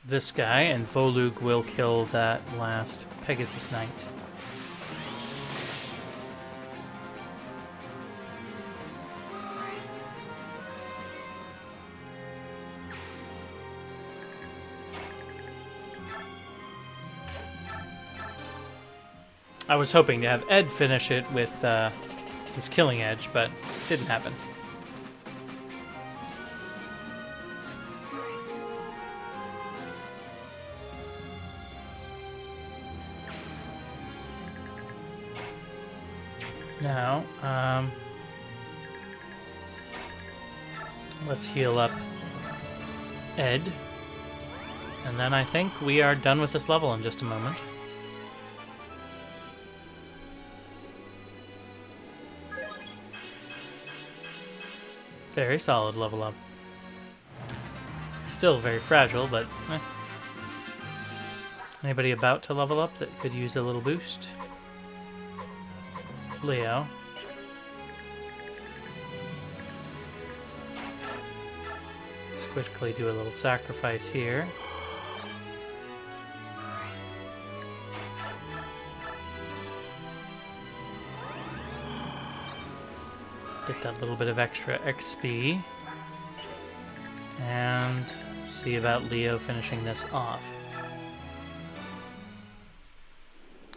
this guy, and Volug will kill that last Pegasus Knight. I was hoping to have Ed finish it with his killing edge, but didn't happen. Now, let's heal up Ed, and then I think we are done with this level in just a moment. Very solid level up. Still very fragile, but eh. Anybody about to level up that could use a little boost? Leo. Let's quickly do a little sacrifice here. Get that little bit of extra XP. And see about Leo finishing this off.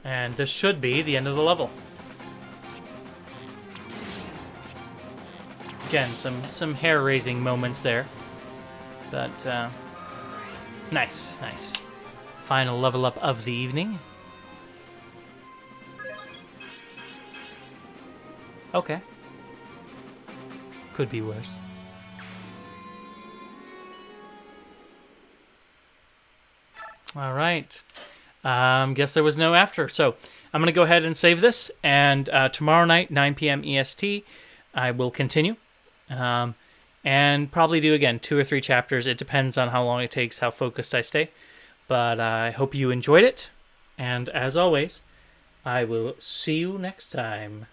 And this should be the end of the level. Again, some hair-raising moments there. But, nice, nice. Final level up of the evening. Okay. Could be worse. All right. Guess there was no after. So I'm going to go ahead and save this. And tomorrow night, 9 p.m. EST, I will continue. And probably do, again, 2 or 3 chapters. It depends on how long it takes, how focused I stay. But I hope you enjoyed it. And as always, I will see you next time.